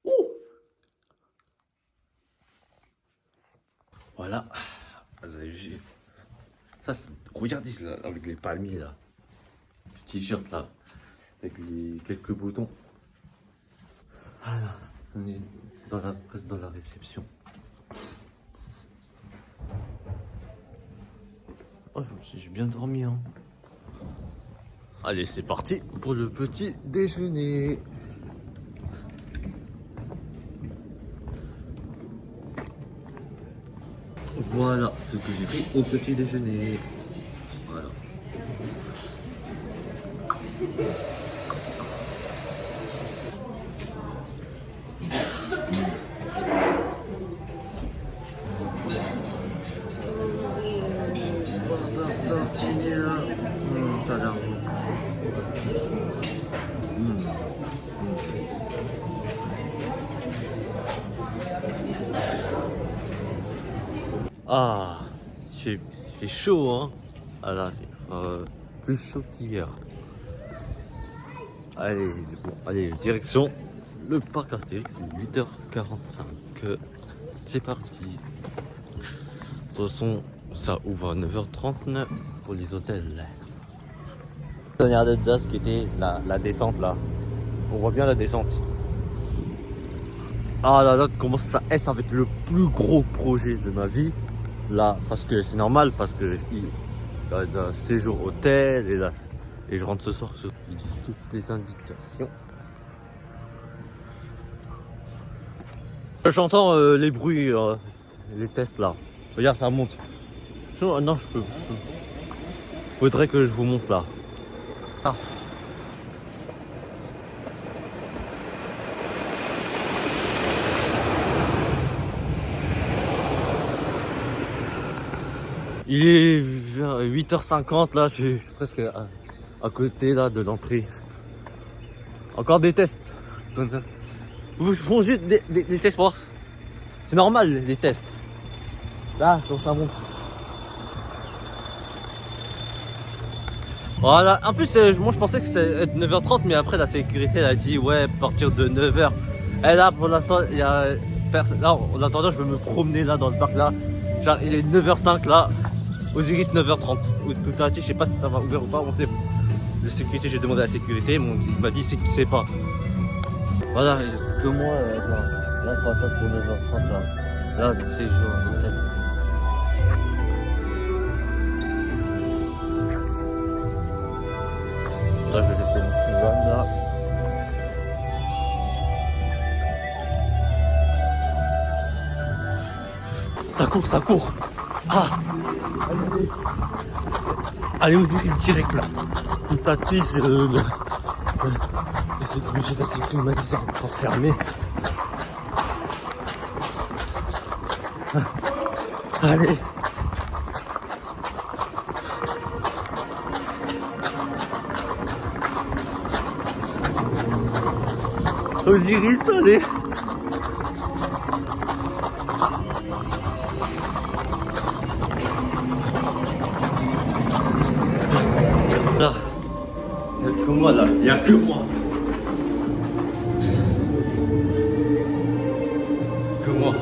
Ouh. Voilà. Vous avez vu. Ça, regardez là, avec les palmiers là. Le t-shirt là. Avec les quelques boutons. Voilà. On est presque dans la réception. Oh, j'ai bien dormi, hein. Allez, c'est parti pour le petit déjeuner. Voilà ce que j'ai pris au petit déjeuner. Voilà. Ça a l'air bon. Ah, il fait chaud, hein. Ah là, c'est plus chaud qu'hier. Allez, allez, direction le parc Astérix, c'est 8h45. C'est parti. De toute façon, ça ouvre à 9h39 pour les hôtels. Tonnerre de Zeus qui était la descente là. On voit bien la descente. Ah là là, comment ça est, ça va être le plus gros projet de ma vie. Là, parce que c'est normal, parce que il y a un séjour hôtel et là, et je rentre ce soir. Ils disent toutes les indications. J'entends les bruits, les tests là. Regarde, ça monte. Non, je peux. Faudrait que je vous montre là. Ah. Il est vers 8h50 là, je suis presque à côté là de l'entrée. Encore des tests. Ils font juste des tests pour voir. C'est normal les tests. Là, donc ça monte. Voilà, en plus moi je pensais que c'était 9h30 mais après la sécurité elle a dit ouais à partir de 9h. Et là pour l'instant il y a personne. Là en attendant je vais me promener là dans le parc là. Genre il est 9h05 là. Osiris 9h30. Ou tout à je sais pas si ça va ouvrir ou pas, on sait. La sécurité, j'ai demandé à la sécurité, il m'a dit c'est qu'il sait pas. Voilà, que moi là il faut attendre pour 9h30 là. Là le séjour à l'hôtel. Là, je vais jeter mon chewing-gum là. Ça court, ça court. Ah. Allez, Osiris direct là. Tout à petit, c'est le budget de la sécurité m'a dit c'est encore fermé. Allez. Osiris, allez. Là, il n'y a que moi là, il n'y a que moi. Que moi.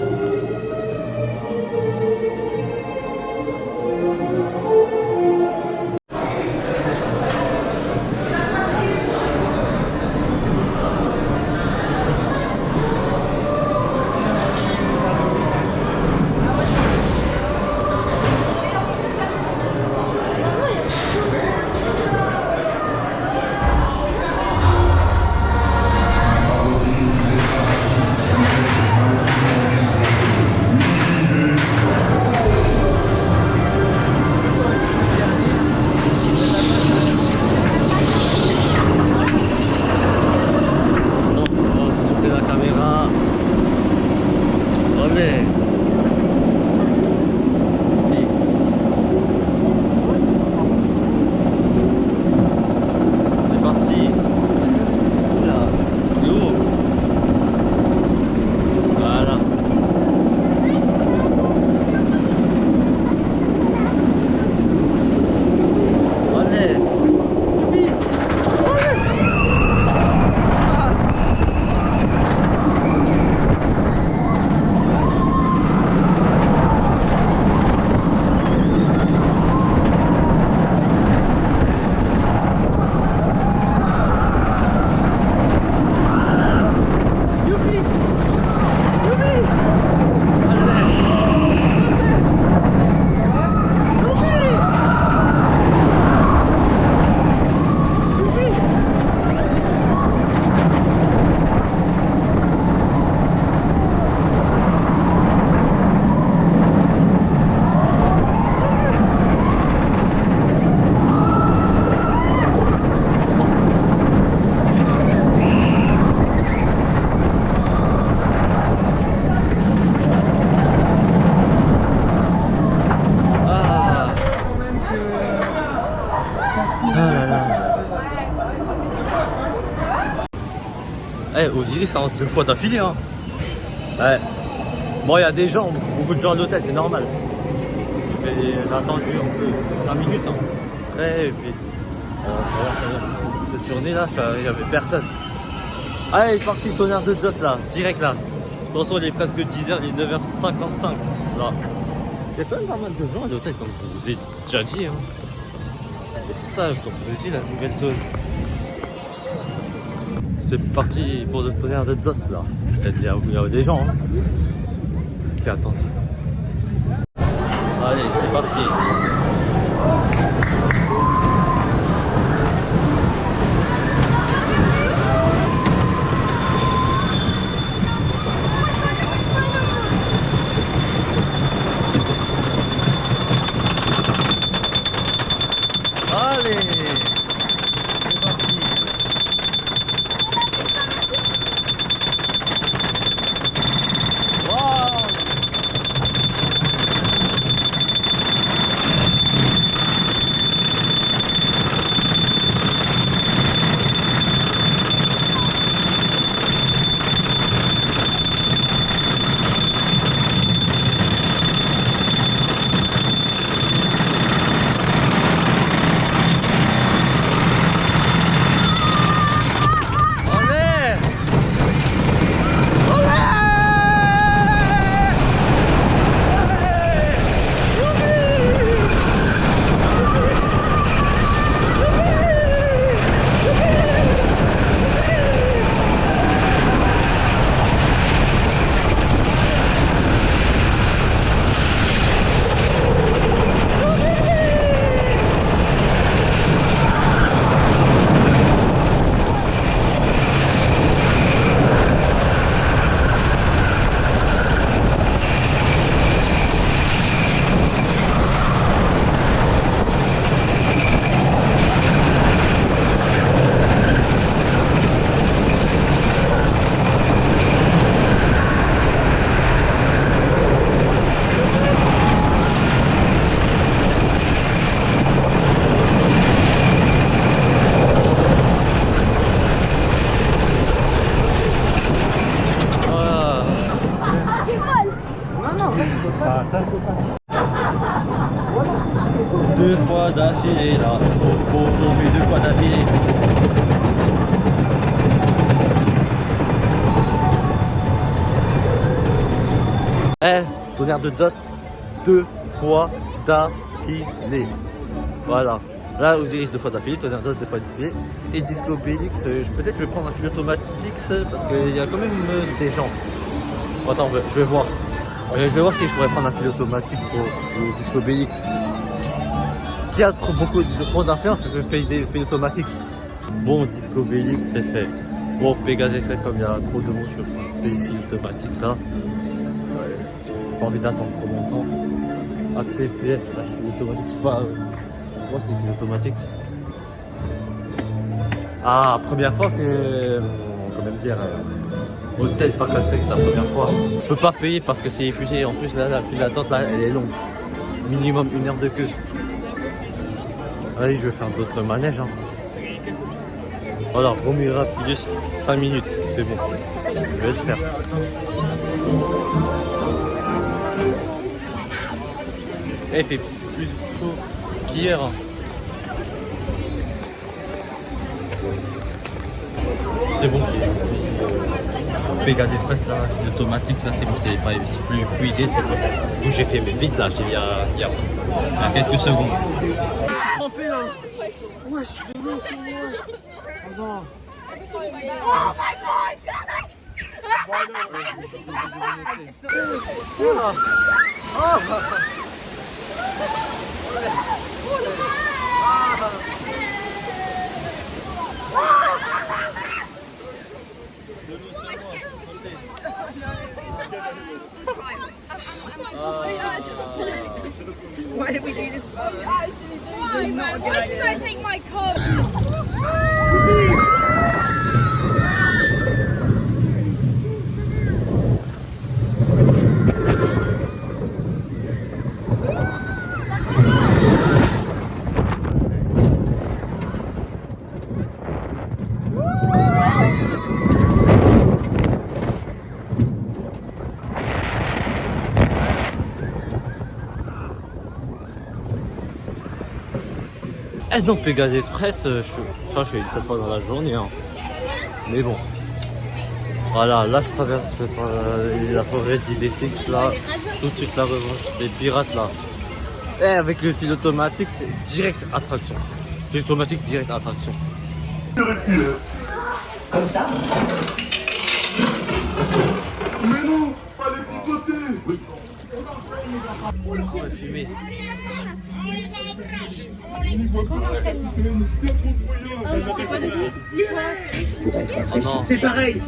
Eh, Osiris, c'est 2 fois d'affilée, hein. Ouais. Bon, il y a des gens, beaucoup de gens à l'hôtel, c'est normal. J'ai attendu un peu, 5 minutes, hein. Très vite. Cette journée-là, il n'y avait personne. Ah, il est parti le tonnerre de Zeus, là, direct, là. Attention, il est presque 10h, il est 9h55, là. Il y a quand même pas mal de gens à l'hôtel, comme je vous ai déjà dit, hein. Et c'est ça, comme je vous ai dit, la nouvelle zone. C'est parti pour le tonnerre de Zeus là. Il y a des gens hein, qui attendent. Allez, c'est parti. Allez, c'est parti. fois d'affilée. Tonnerre de DOS 2 fois d'affilée. Voilà. Là, Osiris 2 fois d'affilée, Tonnerre de DOS 2 fois d'affilée. Et Disco Bélix, peut-être je vais prendre un fil automatique parce qu'il y a quand même des gens. Attends, je vais voir. Je vais voir si je pourrais prendre un fil automatique pour le Disco Bélix. S'il y a beaucoup de points d'influence, je vais payer des fils automatiques. Bon, Disco Bélix, c'est fait. Bon, Pégase est fait comme il y a trop de monde sur les fils automatiques, ça. J'ai pas envie d'attendre trop longtemps. Accès PS, là, je suis automatique, je sais pas. Moi, c'est fils automatique. Ah, première fois que. Comment dire. Hôtel Parc Astérix, la première fois. Je peux pas payer parce que c'est épuisé. En plus, là, la file d'attente, là, elle est longue. Minimum 1 heure de queue. Allez, je vais faire d'autres manèges. Hein. Voilà, Romu Rapidus, 5 minutes, c'est bon. Je vais le faire. Il fait plus chaud qu'hier. Hein. C'est bon, c'est Pégase Express là, l'automatique, ça c'est bon, c'est plus épuisé, c'est bon. Donc j'ai fait mais vite là, il y a quelques secondes. Je suis trempé là. Ouais, je suis loin sur moi. Oh non. Why did we do this? Why, man? Why did I take my coat? Eh non, Pégase Express, je fais 7 fois dans la journée. Hein. Mais bon. Voilà, là je traverse par la forêt d'Idéfix, là. Tout de suite la revanche des pirates, là. Et avec le fil automatique, c'est direct attraction. Fil automatique, direct attraction. Comme ça. Mais non, fallait picoter. Oui. On va fumer. Oh non. C'est pareil.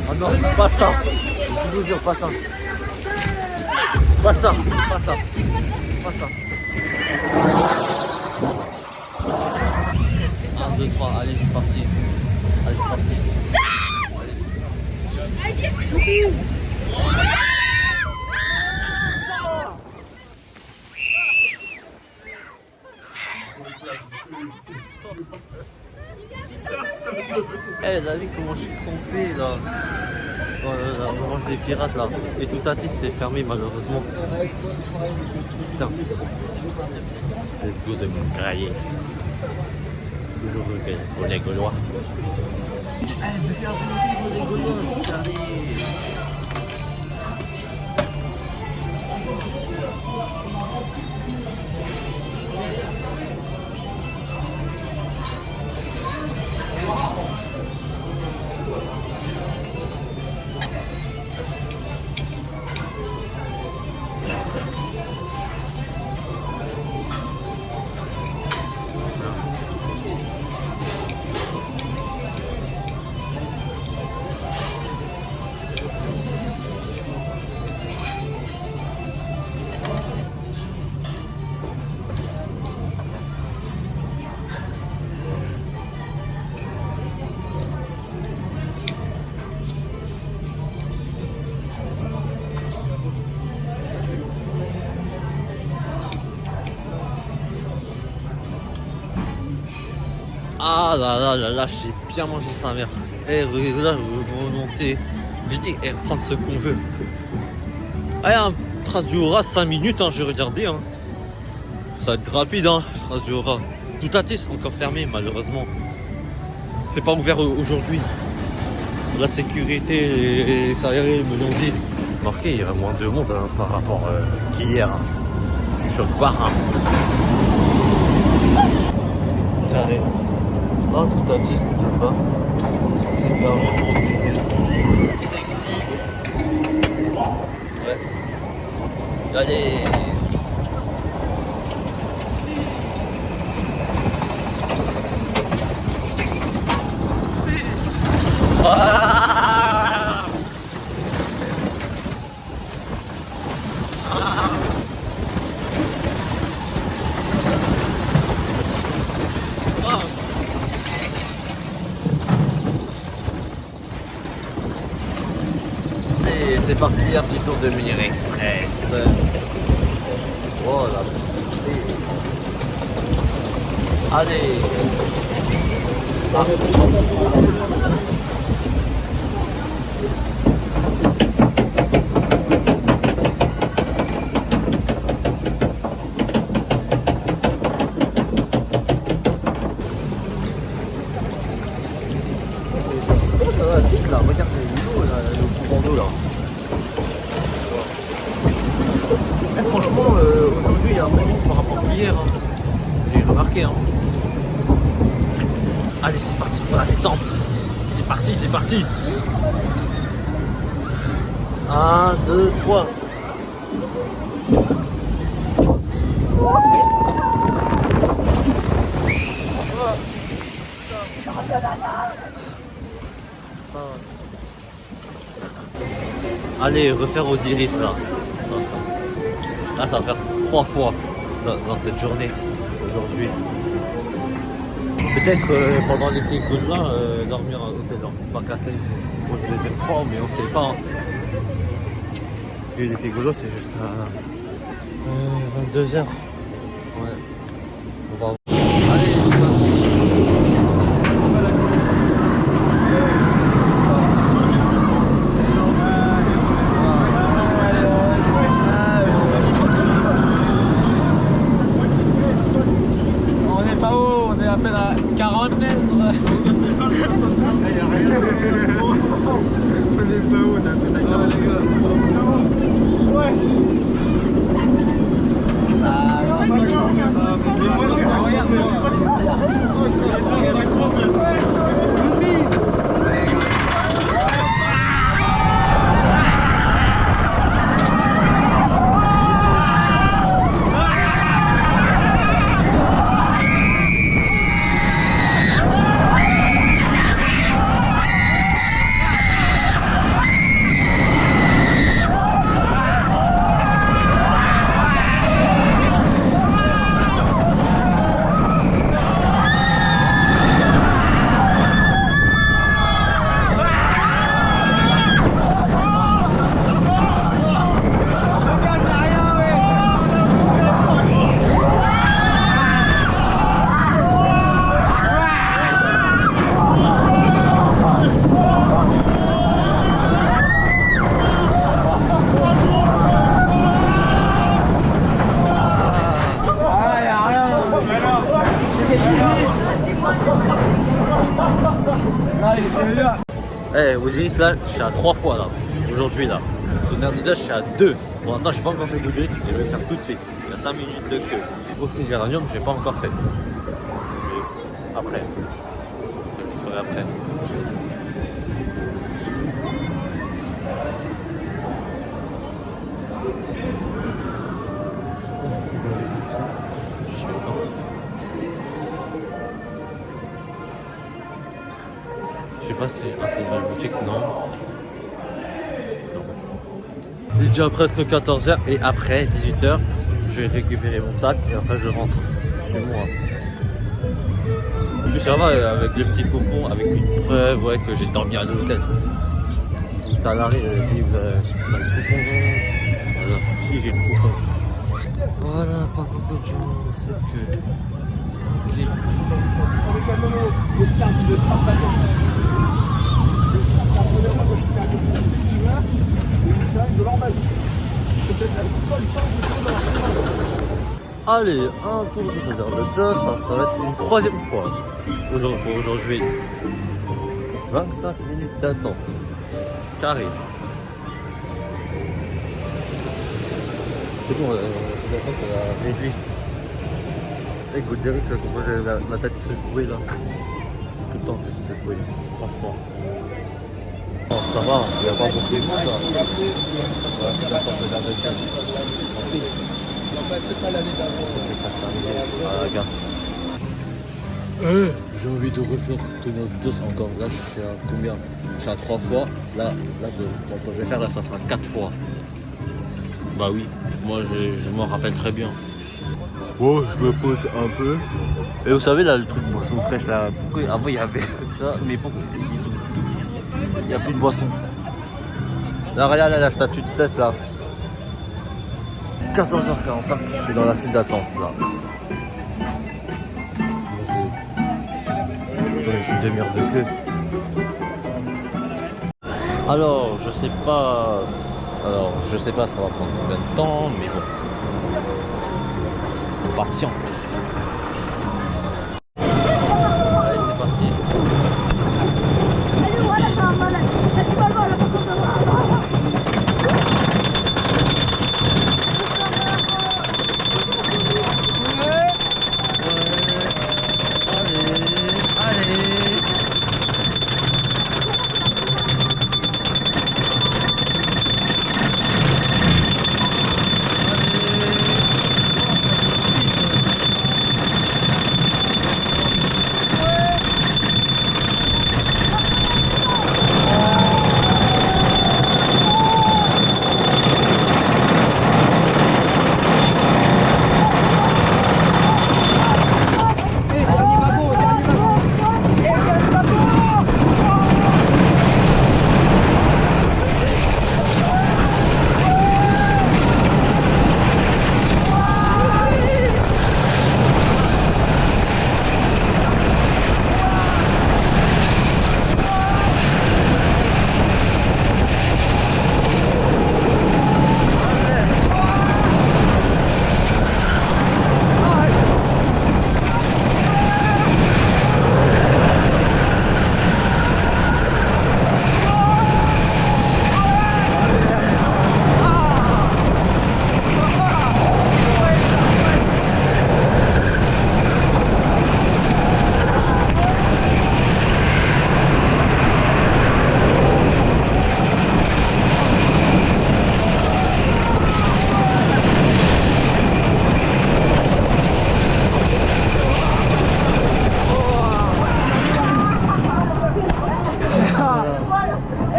Oh non, pas ça. Je vous jure, pas ça. Pas ça, pas ça. Pas ça. 1, 2, 3, allez, c'est parti. Allez, c'est parti. Eh, t'as vu comment je suis trompé là dans la revanche des pirates là. Et tout à c'est fermé malheureusement. Putain. Let's go de mon grailler. Toujours le grailler pour les Gaulois. Eh, me fais un peu pour les Gaulois, j'arrive. Ah là, j'ai bien mangé sa mère. Et là, je vais remonter. Je dis, prendre ce qu'on veut. Ah, un trace du Hora, 5 minutes, hein, j'ai regardé. Hein. Ça va être rapide, hein, trace du Hora. Tout à c'est encore fermé, malheureusement. C'est pas ouvert aujourd'hui. La sécurité et les salariés me l'ont dit. Marqué, il y a moins de monde hein, par rapport qu'hier. Hein. Je suis sur le bar. Hein. Carré. Ah, tout à fait, je pas. C'est fermé pour ouais. Allez. Et c'est parti, un petit tour de Munir Express. Voilà. Allez. Ah. Oh, ça va vite là, regardez l'eau là, le courant d'eau là. Eh, franchement, aujourd'hui il y a un moment par rapport à hier. Hein. J'ai remarqué. Hein. Allez, c'est parti pour la descente. C'est parti, c'est parti. 1, 2, 3. Allez, refaire Osiris là. Là, ça va faire 3 fois dans cette journée, aujourd'hui. Peut-être pendant l'été là, dormir à l'hôtel pas cassé, c'est pour une deuxième fois, mais on sait pas. Hein. Parce que l'été Gaulois, c'est jusqu'à 22h. Ouais. On va. Allez, c'est parti. À peine à 40 mètres. On est pas haut, on est à peine à 40 mètres. Ouais. Eh, Osiris là, je suis à 3 fois là, aujourd'hui là. Tonnerre de Dieu, je suis à 2. Pour l'instant, je n'ai pas encore fait de but, je vais le faire tout de suite. Il y a 5 minutes de queue. Aussi, Géranium, je n'ai pas encore fait. Mais après. Je le ferai après. Je sais pas si c'est dans la boutique, non. Il est déjà presque 14h et après 18h, je vais récupérer mon sac et après je rentre chez moi. En plus ça va avec les petits cocons, avec une preuve ouais, que j'ai dormi à l'hôtel. Le salarié dit vous avez le cocon. Voilà, si j'ai le cocon. Voilà, pas beaucoup de gens, c'est que. Allez, un tour de désert de Joss, ça va être une troisième fois pour aujourd'hui. 25 minutes d'attente. Carré. C'est bon, l'attente elle a réduit. Hey, vous direz que moi j'ai ma tête secouée là. Tout le temps tête secouée, franchement. Oh, ça va, il n'y a pas beaucoup de monde là. Voilà, c'est l'attente de la deuxième. Ah, regarde. J'ai envie de refaire tenir deux encore. Là, je suis à combien? Je suis à 3 fois. Là, quand je vais faire, là, ça sera 4 fois. Bah oui, moi, je m'en rappelle très bien. Oh, je me pose un peu. Et vous savez, là, le truc de boisson fraîche, là, pourquoi avant il y avait ça, mais pourquoi ici, il n'y a plus de boisson? Là, regarde la statue de Steph, là. 14h45, je suis dans la file d'attente là. J'ai une demi-heure de queue. Alors, je sais pas ça va prendre combien de temps, mais bon. Patient. Allez, c'est parti.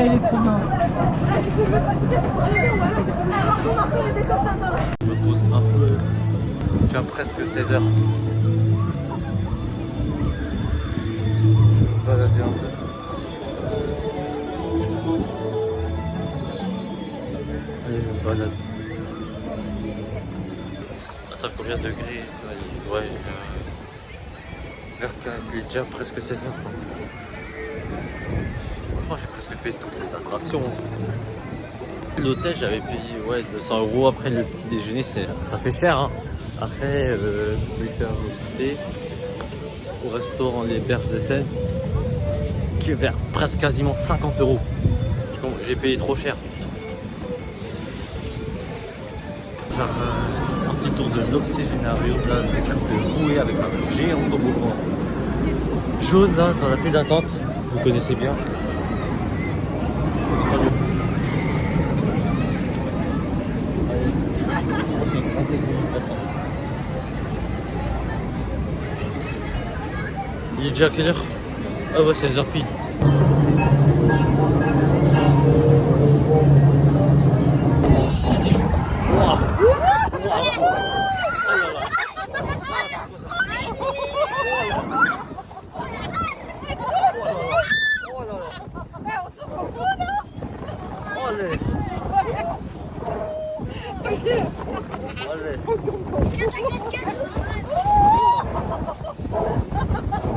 Elle est trop bien. Je me pose un peu. Il vient presque 16h. Je vais me balader un peu. Allez, je me balade. Attends, combien de degrés? Ouais, vers 4, il est déjà presque 16h. J'ai presque fait toutes les attractions. L'hôtel, j'avais payé 200 € après le petit déjeuner, ça fait cher. Hein. Après, je vais faire le goûter au restaurant Les Berges de Seine qui est vers presque quasiment 50 €. J'ai payé trop cher. Faire un petit tour de l'Oxygénarium, là, le truc de rouer avec un géant toboggan jaune là dans la file d'attente. Vous connaissez bien. Il est déjà à quelle heure? Ah ouais, c'est 16h pile.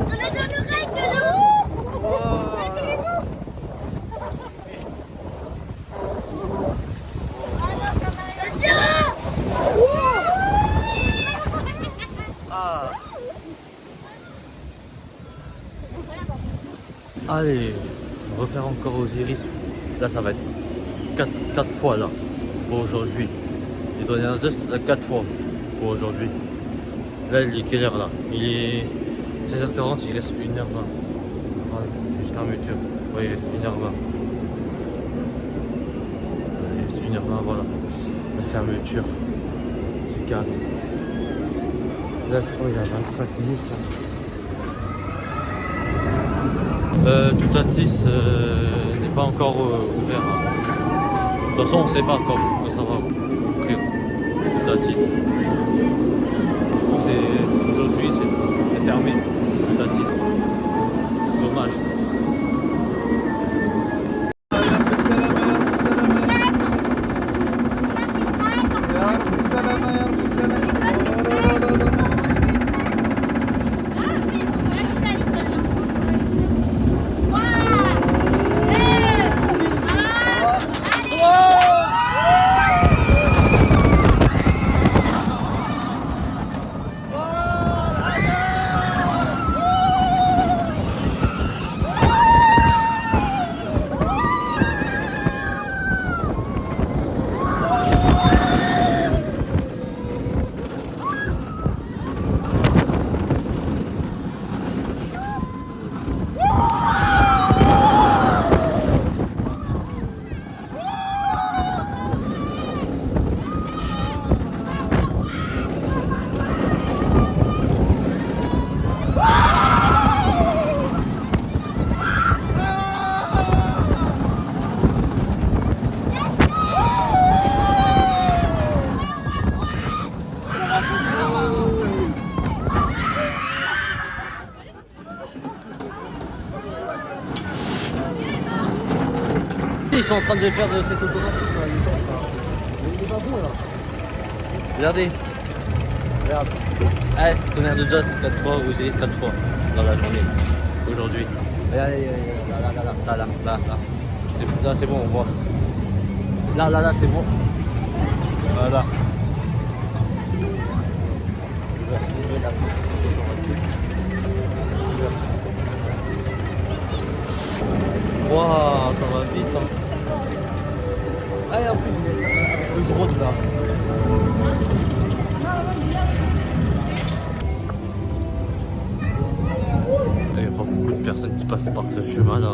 On est dans le règne de l'eau. Allez, refaire encore Osiris. Là, ça va être 4 fois là pour aujourd'hui. Il doit y en avoir 4 fois pour aujourd'hui. Là, il est quelle heure là? Il est 16h40, il reste 1h20. Enfin, jusqu'à fermeture. Oui, il reste 1h20. Il reste 1h20, voilà. La fermeture. C'est calme. Là, je crois qu'il y a 25 minutes. Toutatis n'est pas encore ouvert. Hein. De toute façon, on ne sait pas encore quand ça va ouvrir. Toutatis. Aujourd'hui, c'est fermé. Toutatis. Dommage. Ils sont en train de faire de cette automatique là, il est pas beau là. Regardez. Regarde. Allez, tonnerre de Joss 4 fois, Osiris 4 fois dans la journée. Aujourd'hui. Regardez, là. Là c'est bon, on voit. Là c'est bon. Voilà. Waouh, ça va vite hein. Allez, en plus, le gros de là. Il n'y a pas beaucoup de personnes qui passent par ce chemin là.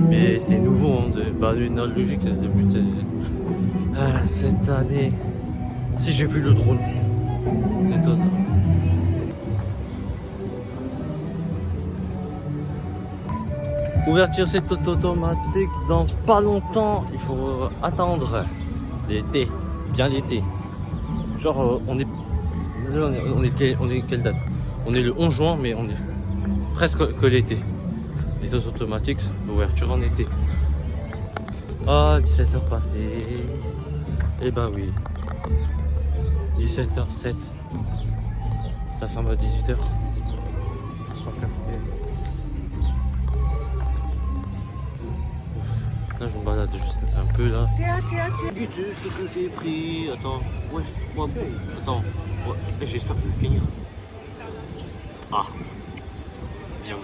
Mais c'est nouveau, hein, une logique. Cette année, si j'ai vu le drone, c'est étonnant. Ouverture c'est automatique dans pas longtemps, il faut attendre l'été, bien l'été. Genre on est quelle date? On est le 11 juin mais on est presque que l'été. Les automatiques, l'ouverture en été. Ah 17h passées. Eh ben oui. 17h07. Ça ferme à 18h. Là je me balade juste un peu là. Tu sais ce que j'ai pris. Attends. Ouais, attends. Ouais. J'espère que je vais finir. Ah. Bien.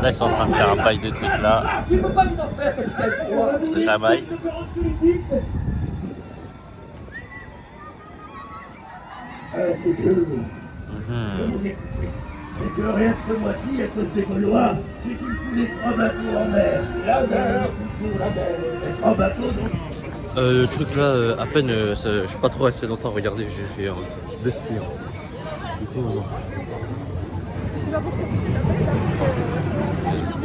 Là ils sont en train de faire un bail de trucs là. C'est Chamaï. C'est que rien que ce mois-ci, à cause des Gaulois, j'ai dû couler 3 bateaux en mer. La mer, toujours la mer. Et 3 bateaux donc. Le truc là, à peine, je suis pas trop resté longtemps. Regardez, j'ai fait 2 spires. Du coup,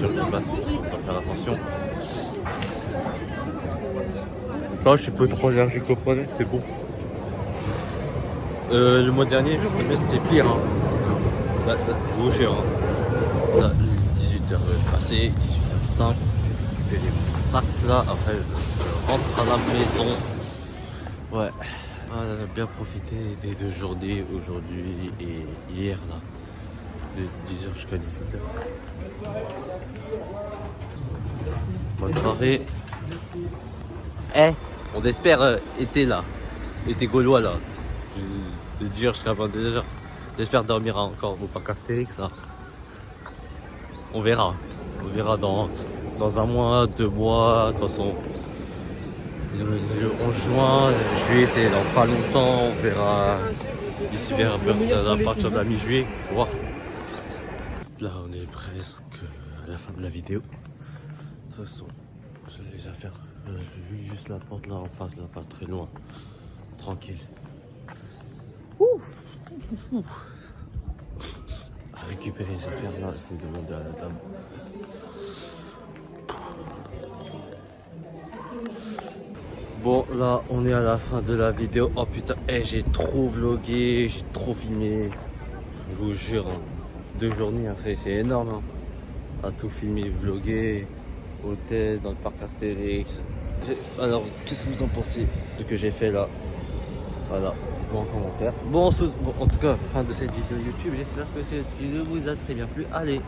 je passe, on va faire attention. Ça, je suis pas trop allergique au pollen, c'est bon. Le mois dernier, c'était pire. Hein. Là, je vous jure. Hein. Là, 18h passé, 18h05. récupérer mon sac là. Après, je rentre à la maison. Ouais, on a bien profité des 2 journées, aujourd'hui et hier là. De 10h jusqu'à 17h. Bonne soirée. On espère été là. Été gaulois là. De 10h jusqu'à 22h. J'espère dormir encore au parc Astérix là. On verra. On verra dans 1 mois, 2 mois. De toute façon, le 11 juin, juillet c'est dans pas longtemps. On verra d'ici vers à partir de la mi-juillet. On va voir. Là on est presque à la fin de la vidéo. De toute façon, j'ai les affaires. J'ai vu juste la porte là en face, là pas très loin. Tranquille. À récupérer les affaires là, je vais demander à la dame. Bon là on est à la fin de la vidéo. Oh putain, j'ai trop vlogué, j'ai trop filmé. Je vous jure, 2 journées, hein, c'est énorme. Hein. À tout filmer, vloguer, hôtel, dans le parc Astérix. Alors, qu'est-ce que vous en pensez de ce que j'ai fait là? Voilà, dites-moi en commentaire. Bon, en tout cas, fin de cette vidéo YouTube. J'espère que cette vidéo vous a très bien plu. Allez,